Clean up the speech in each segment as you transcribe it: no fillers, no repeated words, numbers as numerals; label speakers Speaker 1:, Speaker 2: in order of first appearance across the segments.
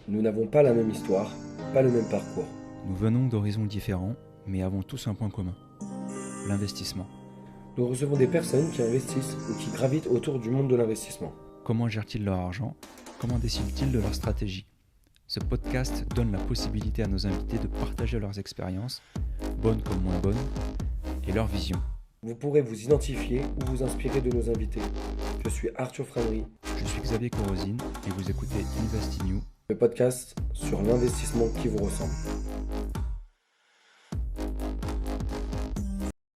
Speaker 1: Nous n'avons pas la même histoire, pas le même parcours.
Speaker 2: Nous venons d'horizons différents, mais avons tous un point commun. L'investissement.
Speaker 1: Nous recevons des personnes qui investissent ou qui gravitent autour du monde de l'investissement.
Speaker 2: Comment gèrent-ils leur argent? Comment décident-ils de leur stratégie? Ce podcast donne la possibilité à nos invités de partager leurs expériences, bonnes comme moins bonnes, et leur vision.
Speaker 1: Vous pourrez vous identifier ou vous inspirer de nos invités. Je suis Arthur Franery,
Speaker 2: Je suis Xavier Corosine et vous écoutez InvestiNew.
Speaker 1: le podcast sur l'investissement qui vous ressemble.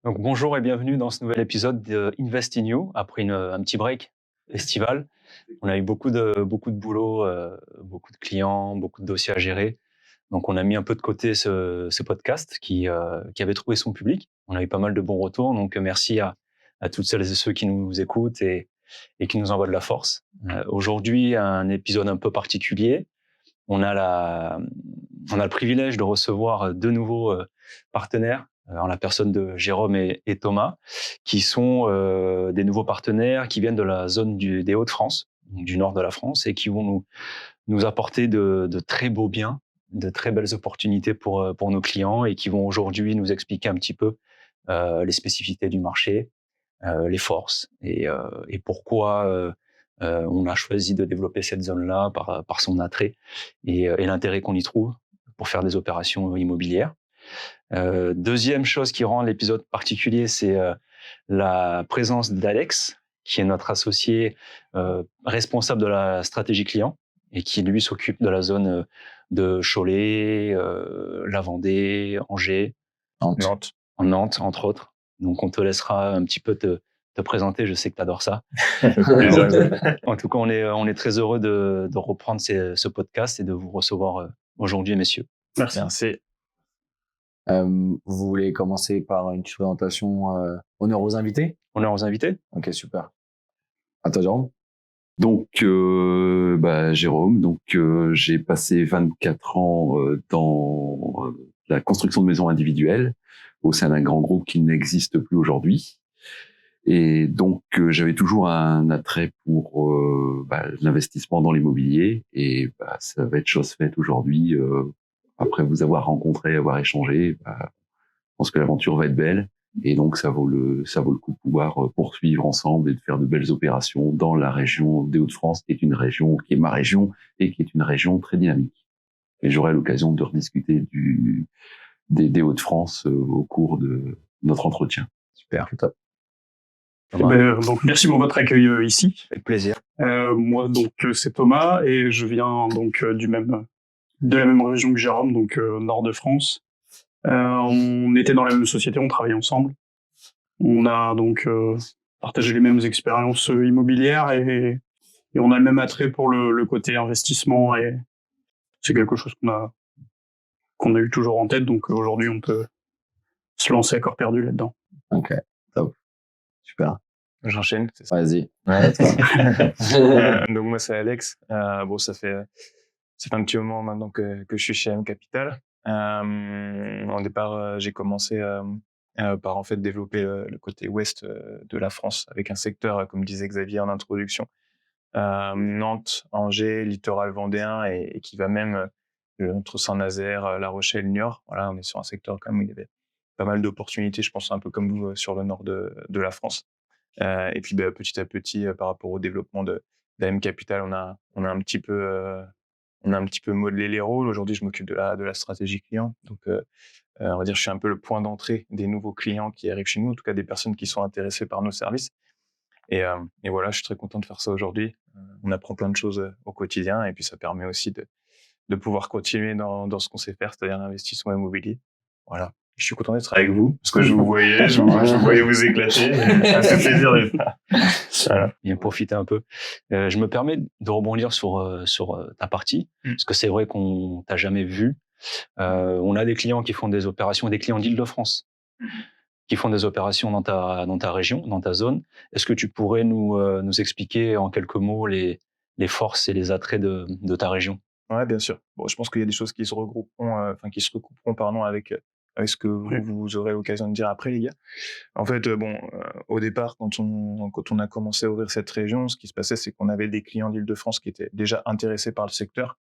Speaker 3: Donc bonjour et bienvenue dans ce nouvel épisode de InvestiNew après un petit break estival. On a eu beaucoup de boulot, beaucoup de clients, beaucoup de dossiers à gérer. Donc on a mis un peu de côté ce podcast qui avait trouvé son public. On a eu pas mal de bons retours. Donc merci à toutes celles et ceux qui nous écoutent et qui nous envoient de la force. Aujourd'hui, un épisode un peu particulier. On a le privilège de recevoir deux nouveaux partenaires en la personne de Jérôme et Thomas, qui sont des nouveaux partenaires qui viennent de la zone des Hauts-de-France, du nord de la France, et qui vont nous apporter de très beaux biens, de très belles opportunités pour nos clients, et qui vont aujourd'hui nous expliquer un petit peu les spécificités du marché, les forces, et pourquoi on a choisi de développer cette zone-là par son attrait et l'intérêt qu'on y trouve pour faire des opérations immobilières. Deuxième chose qui rend l'épisode particulier, c'est la présence d'Alex, qui est notre associé responsable de la stratégie client et qui, lui, s'occupe de la zone de Cholet, la Vendée, Angers, Nantes, entre autres. Donc, on te laissera un petit peu te présenter. Je sais que tu adores ça. En tout cas, on est très heureux de reprendre ce podcast et de vous recevoir aujourd'hui, messieurs.
Speaker 4: Merci. Vous voulez commencer par une petite présentation honneur aux invités?
Speaker 3: Honneur aux invités.
Speaker 4: Ok, super. À toi, Jérôme.
Speaker 5: Donc, Jérôme, j'ai passé 24 ans dans la construction de maisons individuelles au sein d'un grand groupe qui n'existe plus aujourd'hui. Et donc, j'avais toujours un attrait pour l'investissement dans l'immobilier. Et ça va être chose faite aujourd'hui. Après vous avoir rencontré, avoir échangé, je pense que l'aventure va être belle. Et donc, ça vaut le coup de pouvoir poursuivre ensemble et de faire de belles opérations dans la région des Hauts-de-France, qui est une région qui est ma région et qui est une région très dynamique. Et j'aurai l'occasion de rediscuter des Hauts-de-France au cours de notre entretien.
Speaker 4: Super. Top.
Speaker 6: Donc merci pour votre accueil ici.
Speaker 3: Avec plaisir.
Speaker 6: Moi c'est Thomas et je viens de la même région que Jérôme, donc nord de France. On était dans la même société, on travaillait ensemble. On a donc partagé les mêmes expériences immobilières et on a le même attrait pour le côté investissement, et c'est quelque chose qu'on a eu toujours en tête. Donc aujourd'hui, on peut se lancer à corps perdu là-dedans.
Speaker 4: Ok, top. Super.
Speaker 7: J'enchaîne, c'est ça.
Speaker 4: Vas-y. Ouais,
Speaker 7: donc moi c'est Alex. Ça fait un petit moment maintenant que je suis chez M Capital. Au départ, j'ai commencé par en fait développer le côté ouest de la France avec un secteur, comme disait Xavier en introduction, Nantes, Angers, littoral vendéen et qui va même entre Saint-Nazaire, La Rochelle, Niort. Voilà, on est sur un secteur quand même où il y avait pas mal d'opportunités, je pense un peu comme vous sur le nord de la France. Et puis petit à petit, par rapport au développement d'AM Capital, on a un petit peu modelé les rôles. Aujourd'hui, je m'occupe de la stratégie client. Donc, on va dire, je suis un peu le point d'entrée des nouveaux clients qui arrivent chez nous, en tout cas des personnes qui sont intéressées par nos services. Et voilà, je suis très content de faire ça aujourd'hui. On apprend plein de choses au quotidien et puis ça permet aussi de pouvoir continuer dans ce qu'on sait faire, c'est-à-dire l'investissement immobilier. Voilà. Je suis content d'être avec vous parce que je vous voyais, je vous voyais vous éclater. Ça fait plaisir d'être là.
Speaker 3: Voilà. Bien profiter un peu. Je me permets de rebondir sur ta partie parce que c'est vrai qu'on t'a jamais vu. On a des clients qui font des opérations, des clients d'Île-de-France qui font des opérations dans ta région, dans ta zone. Est-ce que tu pourrais nous expliquer en quelques mots les forces et les attraits de ta région?
Speaker 7: Ouais, bien sûr. Bon, je pense qu'il y a des choses qui se recouperont, pardon, avec ce que vous aurez l'occasion de dire après, les gars. En fait, au départ, quand on a commencé à ouvrir cette région, ce qui se passait, c'est qu'on avait des clients d'Île-de-France qui étaient déjà intéressés par le secteur,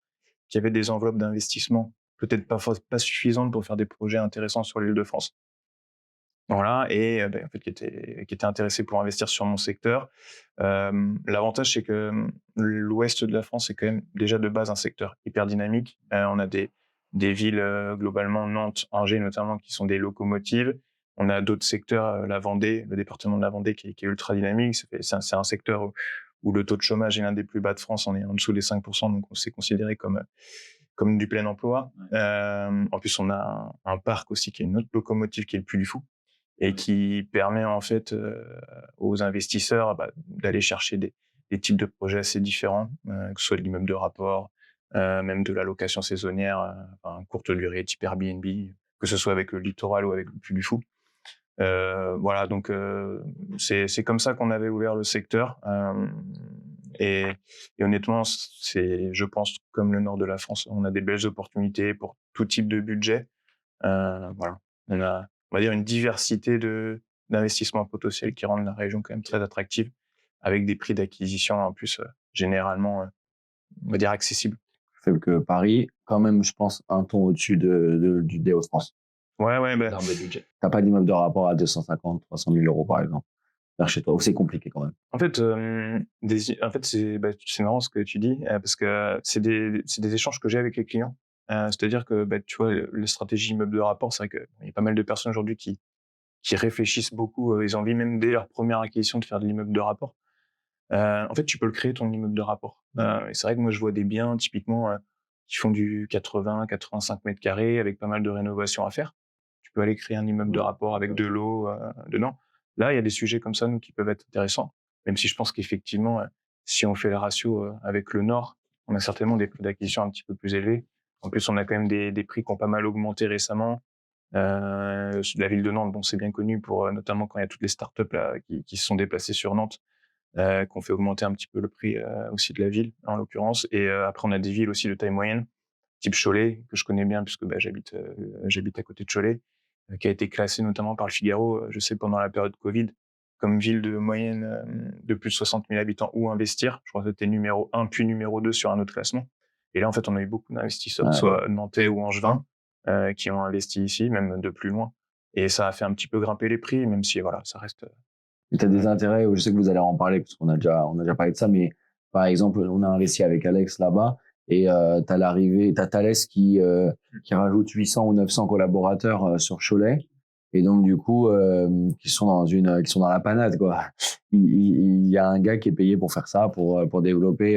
Speaker 7: qui avaient des enveloppes d'investissement peut-être pas suffisantes pour faire des projets intéressants sur l'Île-de-France. Voilà, et en fait, qui étaient intéressés pour investir sur mon secteur. L'avantage, c'est que l'ouest de la France est quand même déjà de base un secteur hyper dynamique. On a des villes, globalement, Nantes, Angers notamment, qui sont des locomotives. On a d'autres secteurs, la Vendée, le département de la Vendée qui est ultra dynamique. C'est un secteur où le taux de chômage est l'un des plus bas de France. On est en dessous des 5%, donc on s'est considéré comme du plein emploi. En plus, on a un parc aussi qui est une autre locomotive qui est le Puy du Fou et qui permet en fait aux investisseurs d'aller chercher des types de projets assez différents, que ce soit de l'immeuble de rapport, même de la location saisonnière, courte durée, type Airbnb, que ce soit avec le littoral ou avec le Puy du Fou. Voilà, donc c'est comme ça qu'on avait ouvert le secteur. Et honnêtement, c'est, je pense, comme le nord de la France, on a des belles opportunités pour tout type de budget. Voilà, on va dire une diversité d'investissements potentiels qui rendent la région quand même très attractive, avec des prix d'acquisition en plus généralement, on va dire accessibles.
Speaker 4: Fait que Paris, quand même, je pense, un ton au-dessus des Hauts-de-France.
Speaker 7: Ouais.
Speaker 3: En termes de budget.
Speaker 4: T'as pas d'immeuble de rapport à 250, 300 000 euros, par exemple, vers chez toi. C'est compliqué quand même.
Speaker 7: En fait, c'est marrant ce que tu dis, parce que c'est des échanges que j'ai avec les clients. C'est-à-dire que, tu vois, les stratégies immeubles de rapport, c'est vrai qu'il y a pas mal de personnes aujourd'hui qui réfléchissent beaucoup. Ils ont envie même dès leur première acquisition de faire de l'immeuble de rapport. En fait, tu peux le créer ton immeuble de rapport. Et c'est vrai que moi, je vois des biens typiquement qui font du 80, 85 mètres carrés avec pas mal de rénovations à faire. Tu peux aller créer un immeuble de rapport avec de l'eau dedans. Là, il y a des sujets comme ça, nous, qui peuvent être intéressants. Même si je pense qu'effectivement, si on fait le ratio avec le Nord, on a certainement des prix d'acquisition un petit peu plus élevés. En plus, on a quand même des prix qui ont pas mal augmenté récemment. La ville de Nantes, bon, c'est bien connu pour, notamment quand il y a toutes les startups là, qui se sont déplacées sur Nantes, qu'on fait augmenter un petit peu le prix aussi de la ville, en l'occurrence. Et après, on a des villes aussi de taille moyenne, type Cholet, que je connais bien puisque j'habite à côté de Cholet, qui a été classé notamment par le Figaro, je sais, pendant la période Covid, comme ville de moyenne de plus de 60 000 habitants où investir. Je crois que c'était numéro 1 puis numéro 2 sur un autre classement. Et là, en fait, on a eu beaucoup d'investisseurs, soit nantais ou angevins, qui ont investi ici, même de plus loin. Et ça a fait un petit peu grimper les prix, même si, voilà, ça reste...
Speaker 4: Tu as des intérêts, je sais que vous allez en parler, parce qu'on a déjà parlé de ça, mais par exemple, on a investi avec Alex là-bas, et t'as Thales qui rajoute 800 ou 900 collaborateurs sur Cholet, et donc du coup, qui sont dans la panade, quoi. Il y a un gars qui est payé pour faire ça, pour développer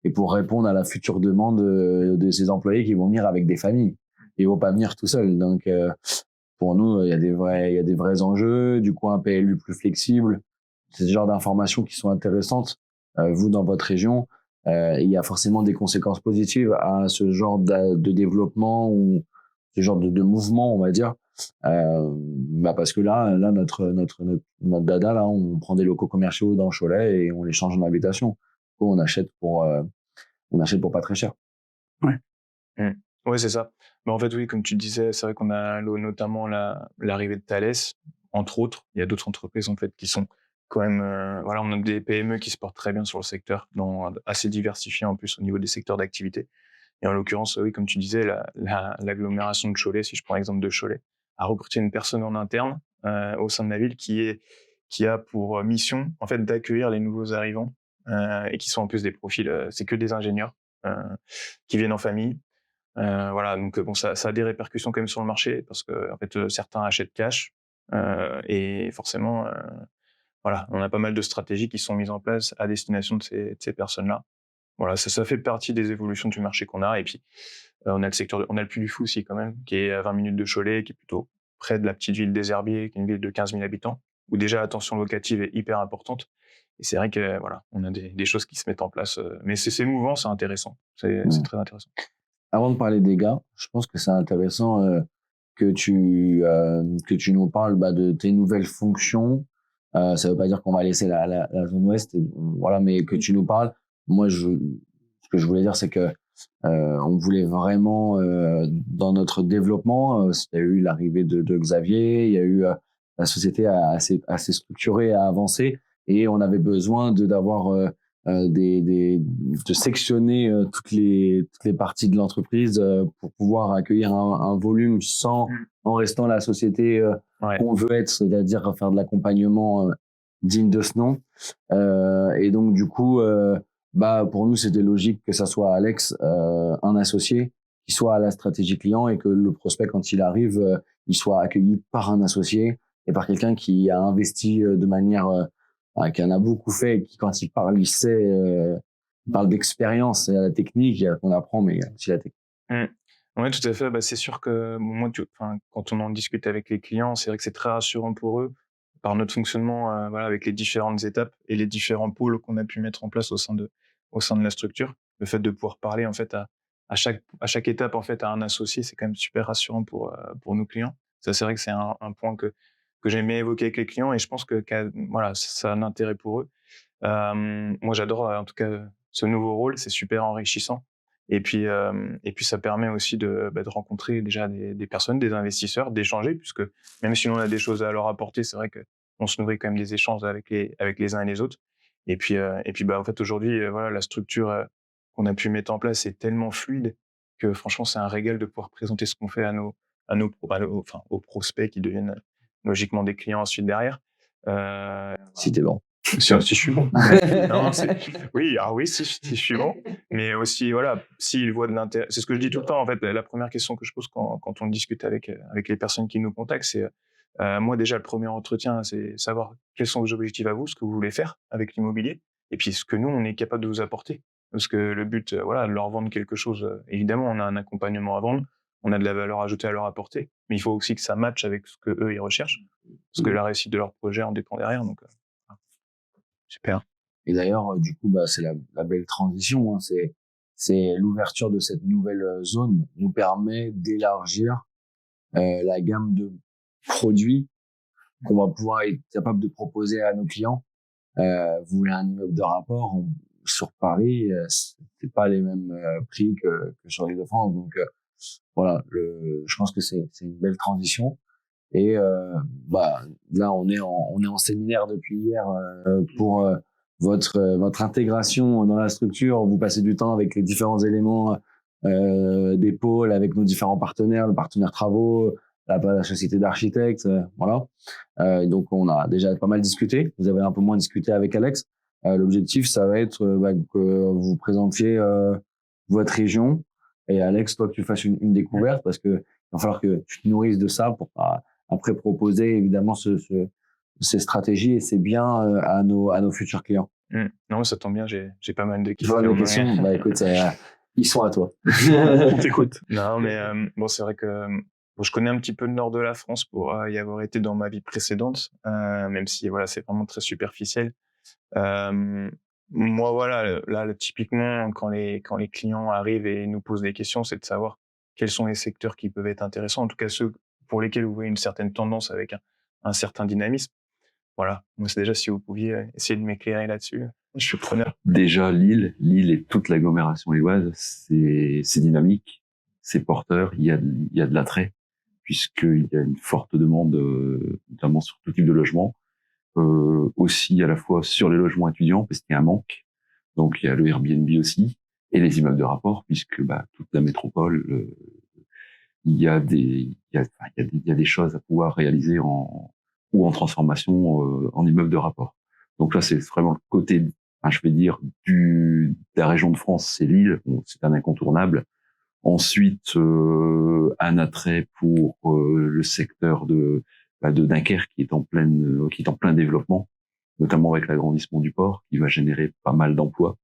Speaker 4: et pour répondre à la future demande de ses employés qui vont venir avec des familles. Ils vont pas venir tout seuls. Donc pour nous, il y a des vrais enjeux, du coup un PLU plus flexible. C'est ce genre d'informations qui sont intéressantes. Vous, dans votre région, il y a forcément des conséquences positives à ce genre de développement ou ce genre de mouvement, on va dire. Parce que là, notre dada, là, on prend des locaux commerciaux dans Cholet et on les change en habitation. On achète pour pas très cher.
Speaker 6: Ouais.
Speaker 7: Ouais, c'est ça. Mais en fait, oui, comme tu disais, c'est vrai qu'on a notamment l'arrivée de Thales, entre autres. Il y a d'autres entreprises, en fait, qui sont quand même, voilà, on a des PME qui se portent très bien sur le secteur, assez diversifiés en plus au niveau des secteurs d'activité. Et en l'occurrence, oui, comme tu disais, l'agglomération de Cholet, si je prends l'exemple de Cholet, a recruté une personne en interne au sein de la ville qui a pour mission, en fait, d'accueillir les nouveaux arrivants et qui sont en plus des profils, c'est que des ingénieurs qui viennent en famille. Voilà, donc bon, ça a des répercussions quand même sur le marché parce que en fait, certains achètent cash et forcément, voilà, on a pas mal de stratégies qui sont mises en place à destination de ces personnes-là. Voilà, ça fait partie des évolutions du marché qu'on a. Et puis, on a le Puy du Fou aussi quand même, qui est à 20 minutes de Cholet, qui est plutôt près de la petite ville des Herbiers, qui est une ville de 15 000 habitants, où déjà la tension locative est hyper importante. Et c'est vrai que voilà, on a des choses qui se mettent en place, mais c'est mouvant, c'est intéressant, c'est très intéressant.
Speaker 4: Avant de parler des gars, je pense que c'est intéressant que tu nous parles de tes nouvelles fonctions. Ça veut pas dire qu'on va laisser la zone ouest, voilà, mais que tu nous parles. Moi, ce que je voulais dire, c'est que on voulait vraiment dans notre développement, il y a eu l'arrivée de Xavier, il y a eu la société assez structurée, à avancer, et on avait besoin d'avoir de sectionner toutes les parties de l'entreprise pour pouvoir accueillir un volume en restant la société qu'on veut être, c'est-à-dire faire de l'accompagnement digne de ce nom. Et donc du coup, pour nous c'était logique que ça soit Alex, un associé, qui soit à la stratégie client, et que le prospect, quand il arrive, il soit accueilli par un associé et par quelqu'un qui a investi de manière qui en a beaucoup fait, et qui, quand il parle, il sait, il parle d'expérience, et la technique qu'on apprend, mais aussi la technique.
Speaker 7: Oui, tout à fait. C'est sûr que moi, quand on en discute avec les clients, c'est vrai que c'est très rassurant pour eux par notre fonctionnement, avec les différentes étapes et les différents pôles qu'on a pu mettre en place au sein de la structure. Le fait de pouvoir parler en fait à chaque étape en fait à un associé, c'est quand même super rassurant pour nos clients. Ça, c'est vrai que c'est un point que j'aimais évoquer avec les clients, et je pense que ça a un intérêt pour eux. Moi, j'adore en tout cas ce nouveau rôle, c'est super enrichissant. Et puis ça permet aussi de rencontrer déjà des personnes, des investisseurs, d'échanger, puisque même si on a des choses à leur apporter, c'est vrai qu'on se nourrit quand même des échanges avec les uns et les autres. Et puis en fait aujourd'hui, la structure qu'on a pu mettre en place est tellement fluide que franchement c'est un régal de pouvoir présenter ce qu'on fait aux prospects qui deviennent logiquement des clients ensuite derrière.
Speaker 4: Si t'es bon.
Speaker 7: Si je suis bon. Non, oui, si je suis bon. Mais aussi, s'ils voient de l'intérêt. C'est ce que je dis tout le temps, en fait. La première question que je pose quand on discute avec les personnes qui nous contactent, c'est moi, déjà, le premier entretien, c'est savoir quels sont vos objectifs à vous, ce que vous voulez faire avec l'immobilier, et puis ce que nous, on est capable de vous apporter. Parce que le but, de leur vendre quelque chose, évidemment, on a un accompagnement à vendre, on a de la valeur ajoutée à leur apporter, mais il faut aussi que ça matche avec ce que eux ils recherchent, parce que la réussite de leur projet en dépend derrière. Donc, super.
Speaker 4: Et d'ailleurs, du coup, c'est la belle transition. Hein. C'est l'ouverture de cette nouvelle zone nous permet d'élargir la gamme de produits qu'on va pouvoir être capable de proposer à nos clients. Vous voulez un immeuble de rapport sur Paris, c'est pas les mêmes prix que sur l'Île-de-France. Donc je pense que c'est une belle transition. Et là on est en séminaire depuis hier pour votre intégration dans la structure. Vous passez du temps avec les différents éléments des pôles, avec nos différents partenaires, le partenaire travaux, la société d'architectes, donc on a déjà pas mal discuté. Vous avez un peu moins discuté avec Alex. L'objectif, ça va être que vous présentiez votre région, et Alex, toi, que tu fasses une découverte, parce que il va falloir que tu te nourrisses de ça pour après proposer évidemment ces stratégies et ces biens à nos futurs clients.
Speaker 7: Non, ça tombe bien, j'ai pas mal de questions.
Speaker 4: Écoute, ils sont à toi.
Speaker 6: On t'écoute.
Speaker 7: Non, mais c'est vrai que je connais un petit peu le nord de la France pour y avoir été dans ma vie précédente, même si c'est vraiment très superficiel. Moi, là, typiquement, quand les clients arrivent et nous posent des questions, c'est de savoir quels sont les secteurs qui peuvent être intéressants, en tout cas ceux pour lesquels vous voyez une certaine tendance avec un certain dynamisme. Moi, c'est déjà, si vous pouviez essayer de m'éclairer là-dessus, je suis preneur.
Speaker 5: Déjà, Lille et toute l'agglomération lilloise, c'est dynamique, c'est porteur, il y a de l'attrait, puisqu'il y a une forte demande, notamment sur tout type de logement, aussi à la fois sur les logements étudiants, parce qu'il y a un manque, donc il y a le Airbnb aussi, et les immeubles de rapport, puisque toute la métropole, il y a des choses à pouvoir réaliser en transformation en immeuble de rapport. Donc là, c'est vraiment le côté, je vais dire, de la région de France, c'est Lille, c'est un incontournable. Ensuite, un attrait pour le secteur de Dunkerque qui est en plein développement, notamment avec l'agrandissement du port qui va générer pas mal d'emplois.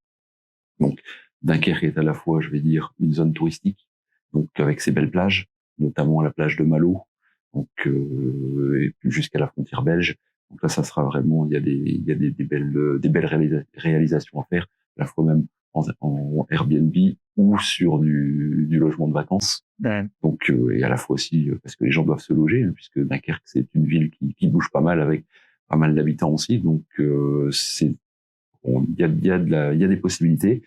Speaker 5: Donc Dunkerque est à la fois, je vais dire, une zone touristique, donc avec ses belles plages, notamment la plage de Malo, donc et jusqu'à la frontière belge. Donc là, ça sera vraiment, il y a des belles réalisations à faire, à la fois même en Airbnb ou sur du logement de vacances.
Speaker 7: Ouais.
Speaker 5: Donc et à la fois aussi parce que les gens doivent se loger, puisque Dunkerque c'est une ville qui bouge pas mal, avec pas mal d'habitants aussi. Donc il y a des possibilités.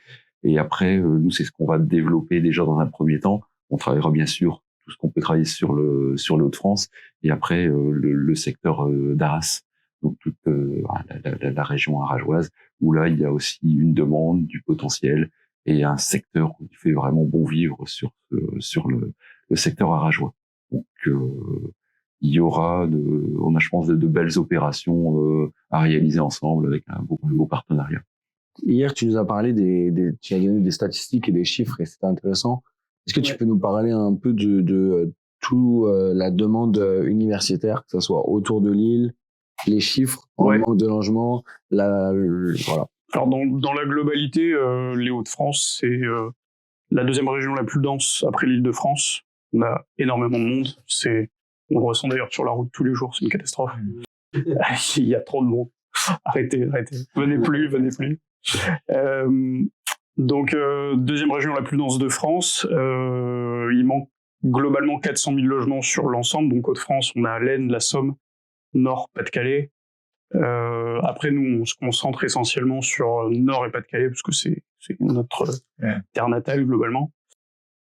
Speaker 5: Et après, nous, c'est ce qu'on va développer déjà dans un premier temps. On travaillera bien sûr tout ce qu'on peut travailler sur le Hauts-de-France, et après le secteur d'Arras, donc toute la région arageoise, où là, il y a aussi une demande, du potentiel et un secteur où il fait vraiment bon vivre sur le secteur arageois. Donc, il y aura on a, je pense, de belles opérations à réaliser ensemble avec un beau partenariat.
Speaker 4: Hier, tu nous as parlé tu as donné des statistiques et des chiffres et c'était intéressant. Est-ce que tu peux nous parler un peu de tout la demande universitaire, que ce soit autour de Lille, les chiffres, le manque de logement, voilà.
Speaker 6: Alors dans la globalité, les Hauts-de-France, c'est la deuxième région la plus dense après l'Île-de-France. On a énormément de monde. On le ressent d'ailleurs sur la route tous les jours, c'est une catastrophe. Il y a trop de monde. Arrêtez. Venez plus. Donc, deuxième région la plus dense de France. Il manque globalement 400 000 logements sur l'ensemble. Donc, Hauts-de-France, on a l'Aisne, la Somme, Nord, Pas-de-Calais. Après, nous, on se concentre essentiellement sur Nord et Pas-de-Calais parce que c'est notre terre natale globalement.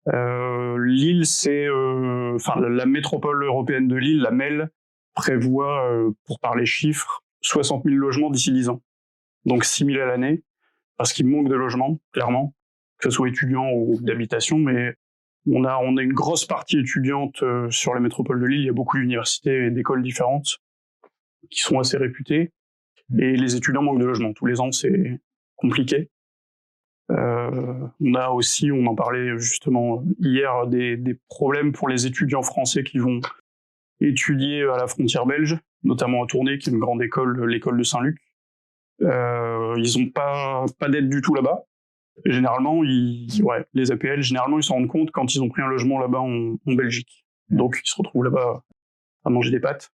Speaker 6: Lille, c'est, la métropole européenne de Lille, la MEL, prévoit, pour parler chiffres, 60 000 logements d'ici 10 ans. Donc 6 000 à l'année, parce qu'il manque de logements, clairement, que ce soit étudiants ou d'habitation, mais on a une grosse partie étudiante sur la métropole de Lille. Il y a beaucoup d'universités et d'écoles différentes qui sont assez réputées, et les étudiants manquent de logements. Tous les ans, c'est compliqué. On a aussi, on en parlait justement hier, des problèmes pour les étudiants français qui vont étudier à la frontière belge, notamment à Tournai, qui est une grande école, l'école de Saint-Luc. Ils ont pas d'aide du tout là-bas. Généralement, les APL, généralement, ils s'en rendent compte quand ils ont pris un logement là-bas en Belgique. Donc, ils se retrouvent là-bas à manger des pâtes.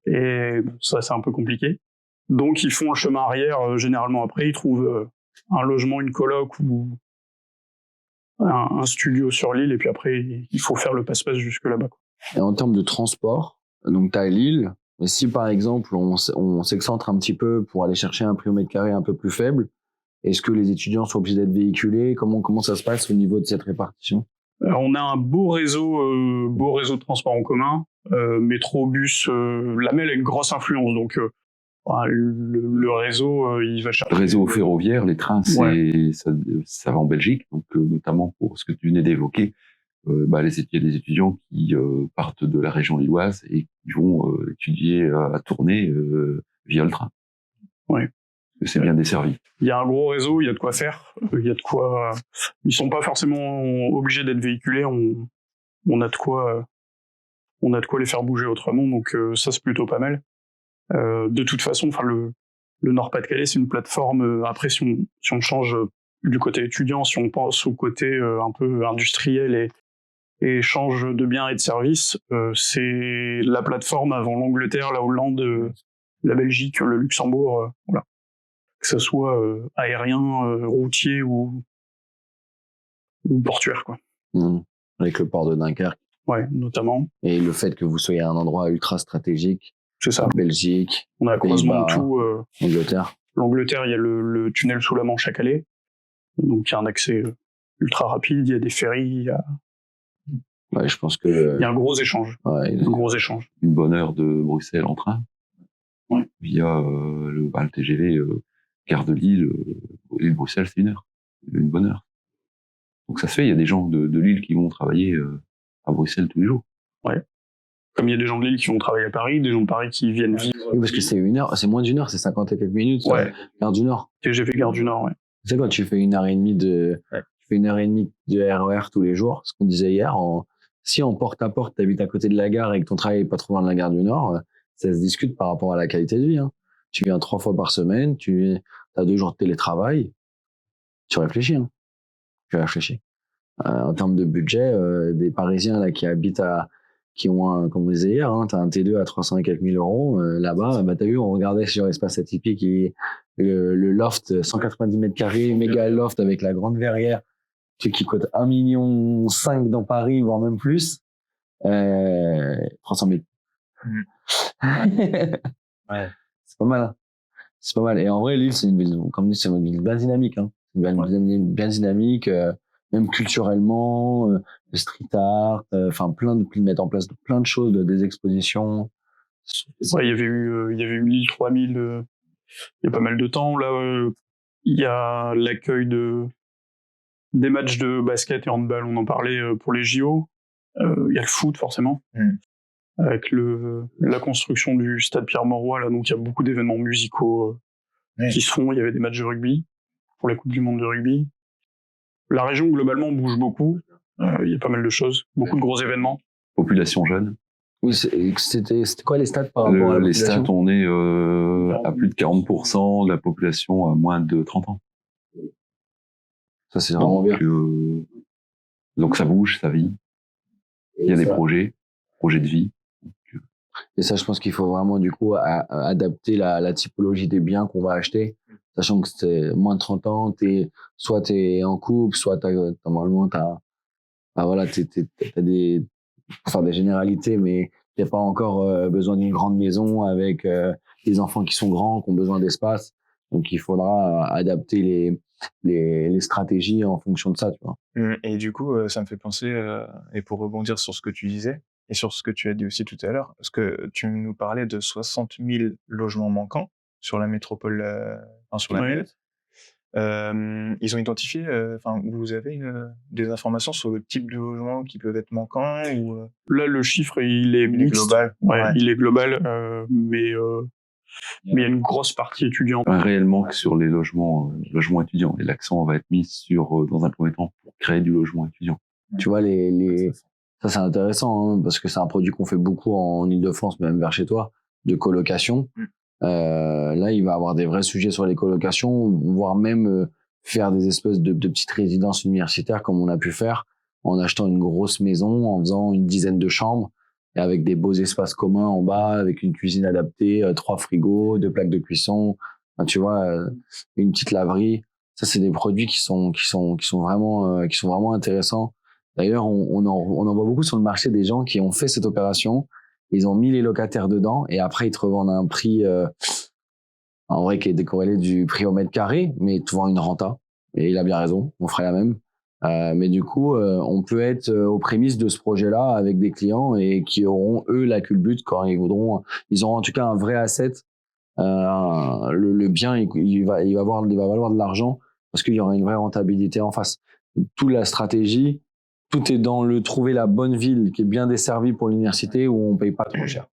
Speaker 6: Et bon, ça, c'est un peu compliqué. Donc, ils font le chemin arrière. Généralement, après, ils trouvent un logement, une coloc ou un studio sur l'île. Et puis après, il faut faire le passe-passe jusque là-bas.
Speaker 4: Et en termes de transport, donc tu as Lille. Mais si, par exemple, on s'excentre un petit peu pour aller chercher un prix au mètre carré un peu plus faible, est-ce que les étudiants sont obligés d'être véhiculés? Comment ça se passe au niveau de cette répartition?
Speaker 6: On a un beau réseau de transport en commun. Métro, bus, la MEL a une grosse influence. Donc, le réseau, il va chercher...
Speaker 5: Le réseau ferroviaire, les trains, ça va en Belgique. Donc, notamment pour ce que tu venais d'évoquer, les étudiants qui partent de la région lilloise et qui vont étudier à Tournai via le train.
Speaker 6: Ouais.
Speaker 5: C'est bien desservi.
Speaker 6: Il y a un gros réseau, il y a de quoi faire, il y a de quoi. Ils sont pas forcément obligés d'être véhiculés. On a de quoi les faire bouger autrement. Donc ça, c'est plutôt pas mal. De toute façon, le Nord-Pas-de-Calais, c'est une plateforme. Après, si on change du côté étudiant, si on pense au côté un peu industriel et échange de biens et de services, c'est la plateforme avant l'Angleterre, la Hollande, la Belgique, le Luxembourg, voilà. Que ce soit aérien, routier ou portuaire, quoi.
Speaker 4: Avec le port de Dunkerque.
Speaker 6: Ouais, notamment.
Speaker 4: Et le fait que vous soyez à un endroit ultra stratégique.
Speaker 6: C'est ça.
Speaker 4: Belgique.
Speaker 6: On a croisement de tout.
Speaker 4: Angleterre.
Speaker 6: L'Angleterre, il y a le tunnel sous la Manche à Calais. Donc, il y a un accès ultra rapide, il y a des ferries, il y a...
Speaker 4: Ouais, je pense que...
Speaker 6: Il y a un gros échange.
Speaker 4: Ouais,
Speaker 6: un gros échange.
Speaker 5: Une bonne heure de Bruxelles en train.
Speaker 6: Ouais.
Speaker 5: Via le TGV Gare de Lille, Lille-Bruxelles, c'est une bonne heure. Donc ça se fait, il y a des gens de Lille qui vont travailler à Bruxelles tous les jours.
Speaker 6: Ouais. Comme il y a des gens de Lille qui vont travailler à Paris, des gens de Paris qui viennent vivre.
Speaker 4: Oui, parce que c'est moins d'une heure, c'est 50 et quelques minutes.
Speaker 6: Ouais.
Speaker 4: Gare du Nord.
Speaker 6: TGV Gare du Nord, ouais.
Speaker 4: Tu sais, quand tu fais 1h30 de RER tous les jours, ce qu'on disait hier, si en porte-à-porte, t'habites à côté de la gare et que ton travail est pas trop loin de la Gare du Nord, ça se discute par rapport à la qualité de vie, hein. Tu viens 3 fois par semaine, tu as 2 jours de télétravail, tu réfléchis, hein. Tu réfléchis. En termes de budget, des Parisiens là qui ont comme on disait hier, hein, t'as un T2 à 300 et quelques mille euros, là-bas, t'as vu, on regardait sur Espace Atypique le loft 190 mètres carrés, méga loft avec la grande verrière, qui coûte 1,5 million dans Paris, voire même plus. 300 000.
Speaker 3: Ouais.
Speaker 4: C'est pas mal, hein. C'est pas mal. Et en vrai, Lille, c'est une ville, comme dit, c'est une ville bien dynamique, hein. Une ville bien dynamique, même culturellement, le street art, ils mettent en place plein de choses, des expositions.
Speaker 6: Ouais, il y avait eu Lille 3000, il y a pas mal de temps. Là, il y a l'accueil des matchs de basket et handball, on en parlait pour les JO. Il y a le foot, forcément. Avec la construction du stade Pierre-Mauroy, là, donc il y a beaucoup d'événements musicaux qui se font. Il y avait des matchs de rugby pour la Coupe du Monde de rugby. La région, globalement, bouge beaucoup. Il y a pas mal de choses, beaucoup de gros événements.
Speaker 5: Population jeune.
Speaker 4: Oui, c'était quoi les stats par rapport à la
Speaker 5: Les
Speaker 4: population?
Speaker 5: stats, on est à plus de 40% de la population à moins de 30 ans.
Speaker 4: Ça, c'est vraiment bien.
Speaker 5: Donc ça bouge, ça vit. Il y a des projets de vie.
Speaker 4: Et ça, je pense qu'il faut vraiment, du coup, adapter la typologie des biens qu'on va acheter. Sachant que c'est moins de 30 ans, soit t'es en couple, soit normalement, voilà, t'as des généralités, mais t'as pas encore besoin d'une grande maison avec des enfants qui sont grands, qui ont besoin d'espace. Donc, il faudra adapter les stratégies en fonction de ça, tu vois.
Speaker 7: Et du coup, ça me fait penser, et pour rebondir sur ce que tu disais, et sur ce que tu as dit aussi tout à l'heure, parce que tu nous parlais de 60 000 logements manquants sur la métropole, sur la Bélette. Ils ont identifié, vous avez des informations sur le type de logement qui peuvent être manquants ou
Speaker 6: Là, le chiffre, il est mixte.
Speaker 7: global.
Speaker 6: Ouais. Il est global, mais il y a une grosse partie étudiante.
Speaker 5: Un réel manque sur les logements étudiants. Et l'accent va être mis sur, dans un premier temps, pour créer du logement étudiant.
Speaker 4: Tu vois, ça, c'est intéressant, hein, parce que c'est un produit qu'on fait beaucoup en Ile-de-France, même vers chez toi, de colocation. Là, il va y avoir des vrais sujets sur les colocations, voire même faire des espèces de petites résidences universitaires comme on a pu faire en achetant une grosse maison, en faisant une dizaine de chambres et avec des beaux espaces communs en bas, avec une cuisine adaptée, 3 frigos, 2 plaques de cuisson, tu vois, une petite laverie. Ça, c'est des produits qui sont vraiment intéressants. D'ailleurs, on en voit beaucoup sur le marché des gens qui ont fait cette opération. Ils ont mis les locataires dedans et après ils te revendent à un prix en vrai qui est décorrélé du prix au mètre carré, mais tu vends une renta. Et il a bien raison, on ferait la même. Mais du coup, on peut être aux prémices de ce projet-là avec des clients et qui auront eux la culbute quand ils auront en tout cas un vrai asset. Le bien, il va valoir de l'argent parce qu'il y aura une vraie rentabilité en face. Toute la stratégie. Tout est dans trouver la bonne ville qui est bien desservie pour l'université où on paye pas trop cher.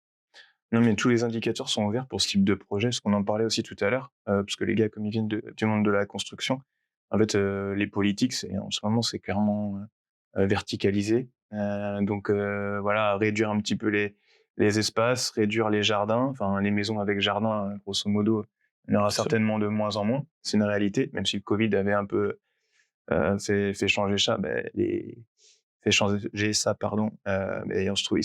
Speaker 7: Non, mais tous les indicateurs sont ouverts pour ce type de projet, parce qu'on en parlait aussi tout à l'heure, parce que les gars, comme ils viennent du monde de la construction, en fait, les politiques, en ce moment, c'est clairement verticalisé. Donc, voilà, réduire un petit peu les espaces, réduire les jardins, les maisons avec jardin, grosso modo, il y en aura certainement de moins en moins. C'est une réalité, même si le Covid avait un peu fait changer ça, mais il se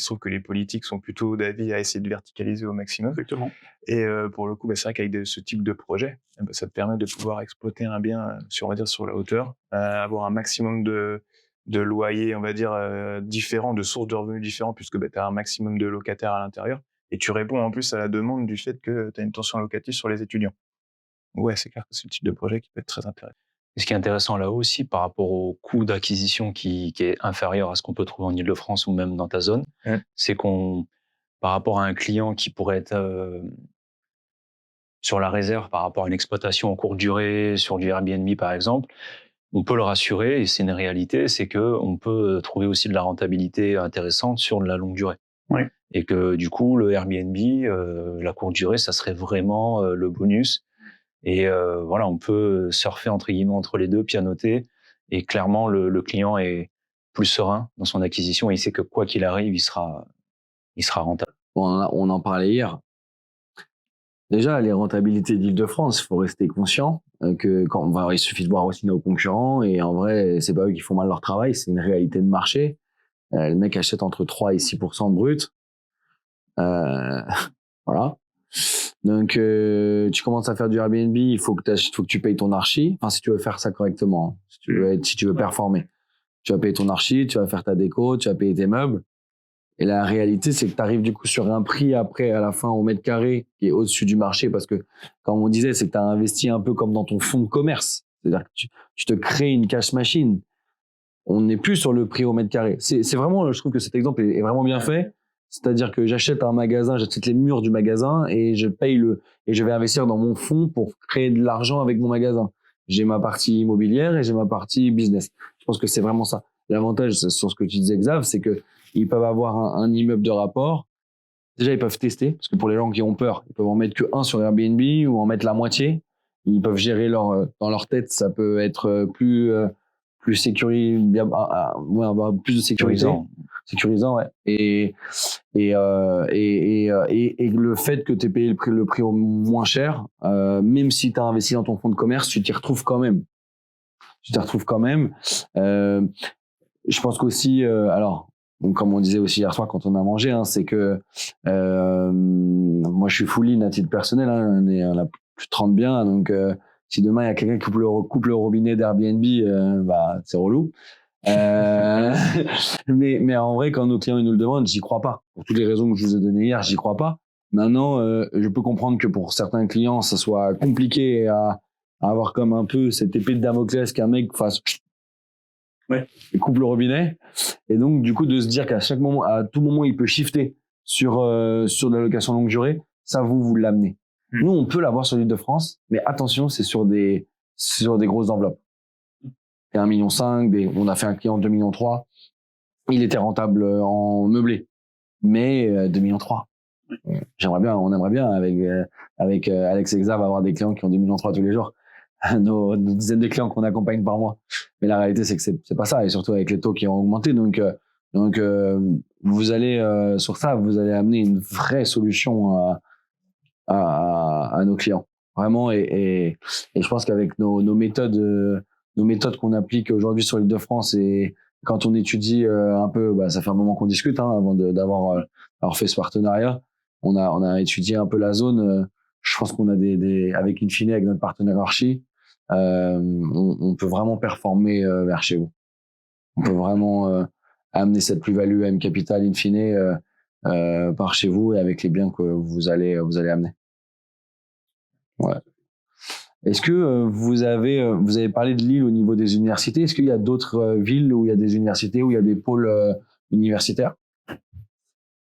Speaker 7: trouve que les politiques sont plutôt d'avis à essayer de verticaliser au maximum.
Speaker 6: Exactement.
Speaker 7: Et pour le coup, c'est vrai qu'avec ce type de projet, ça te permet de pouvoir exploiter un bien sur la hauteur, avoir un maximum de loyers, on va dire, différents, de sources de revenus différents, puisque tu as un maximum de locataires à l'intérieur. Et tu réponds en plus à la demande du fait que tu as une tension locative sur les étudiants. Ouais, c'est clair que c'est le type de projet qui peut être très intéressant.
Speaker 3: Et ce qui est intéressant là aussi, par rapport au coût d'acquisition qui est inférieur à ce qu'on peut trouver en Ile-de-France ou même dans ta zone, c'est par rapport à un client qui pourrait être sur la réserve par rapport à une exploitation en courte durée, sur du Airbnb par exemple, on peut le rassurer, et c'est une réalité, c'est qu'on peut trouver aussi de la rentabilité intéressante sur de la longue durée.
Speaker 6: Ouais.
Speaker 3: Et que du coup, le Airbnb, la courte durée, ça serait vraiment le bonus. Et voilà, on peut surfer entre guillemets entre les deux, pianoter, et clairement le client est plus serein dans son acquisition et il sait que quoi qu'il arrive, il sera rentable.
Speaker 4: On en parlait hier. Déjà, les rentabilités d'Île-de-France, il faut rester conscient que il suffit de voir aussi nos concurrents et en vrai, c'est pas eux qui font mal leur travail, c'est une réalité de marché. Le mec achète entre 3 et 6% brut. Voilà. Donc, tu commences à faire du Airbnb, il faut que tu payes ton archi. Enfin, si tu veux faire ça correctement, si tu veux performer, tu vas payer ton archi, tu vas faire ta déco, tu vas payer tes meubles. Et la réalité, c'est que tu arrives du coup sur un prix après, à la fin, au mètre carré, qui est au-dessus du marché, parce que, comme on disait, c'est que tu as investi un peu comme dans ton fonds de commerce. C'est-à-dire que tu te crées une cash machine. On n'est plus sur le prix au mètre carré. C'est vraiment, je trouve que cet exemple est vraiment bien fait. C'est-à-dire que j'achète un magasin, j'achète les murs du magasin et je vais investir dans mon fonds pour créer de l'argent avec mon magasin. J'ai ma partie immobilière et j'ai ma partie business. Je pense que c'est vraiment ça. L'avantage sur ce que tu disais, Xav, c'est que ils peuvent avoir un immeuble de rapport. Déjà, ils peuvent tester, parce que pour les gens qui ont peur, ils peuvent en mettre que un sur Airbnb ou en mettre la moitié. Ils peuvent gérer dans leur tête, ça peut être plus plus de sécurité. Sécurisant, ouais. Et le fait que tu aies payé le prix au moins cher, même si tu as investi dans ton fonds de commerce, tu t'y retrouves quand même. Je pense qu'aussi, donc comme on disait aussi hier soir quand on a mangé, hein, c'est que moi je suis full in à titre personnel, hein, on a plus de 30 biens, donc si demain il y a quelqu'un qui coupe le robinet d'Airbnb, c'est relou. Mais en vrai, quand nos clients ils nous le demandent, j'y crois pas. Pour toutes les raisons que je vous ai données hier, j'y crois pas. Maintenant, je peux comprendre que pour certains clients, ça soit compliqué à avoir comme un peu cette épée de Damoclès qu'un mec fasse et coupe le robinet. Et donc, du coup, de se dire qu'à chaque moment, à tout moment, il peut shifter sur de la location longue durée, ça vous l'amenez. Nous, on peut l'avoir sur l'Île-de-France, mais attention, c'est sur des grosses enveloppes. 1,5 million, on a fait un client 2,3 millions. Il était rentable en meublé, mais 2,3 millions. On aimerait bien avec Alex et Xav avoir des clients qui ont 2,3 millions tous les jours. Nos dizaines de clients qu'on accompagne par mois. Mais la réalité, c'est que c'est pas ça, et surtout avec les taux qui ont augmenté. Donc vous allez sur ça, vous allez amener une vraie solution à nos clients, vraiment. Et je pense qu'avec nos méthodes qu'on applique aujourd'hui sur l'Île-de-France, et quand on étudie un peu, ça fait un moment qu'on discute avant d'avoir fait ce partenariat. On a étudié un peu la zone. Je pense qu'on a avec Infini, avec notre partenaire Archi, on peut vraiment performer vers chez vous. On peut vraiment amener cette plus-value à M Capital Infini par chez vous et avec les biens que vous allez amener. Ouais. Est-ce que vous avez parlé de Lille au niveau des universités? Est-ce qu'il y a d'autres villes où il y a des universités, où il y a des pôles universitaires?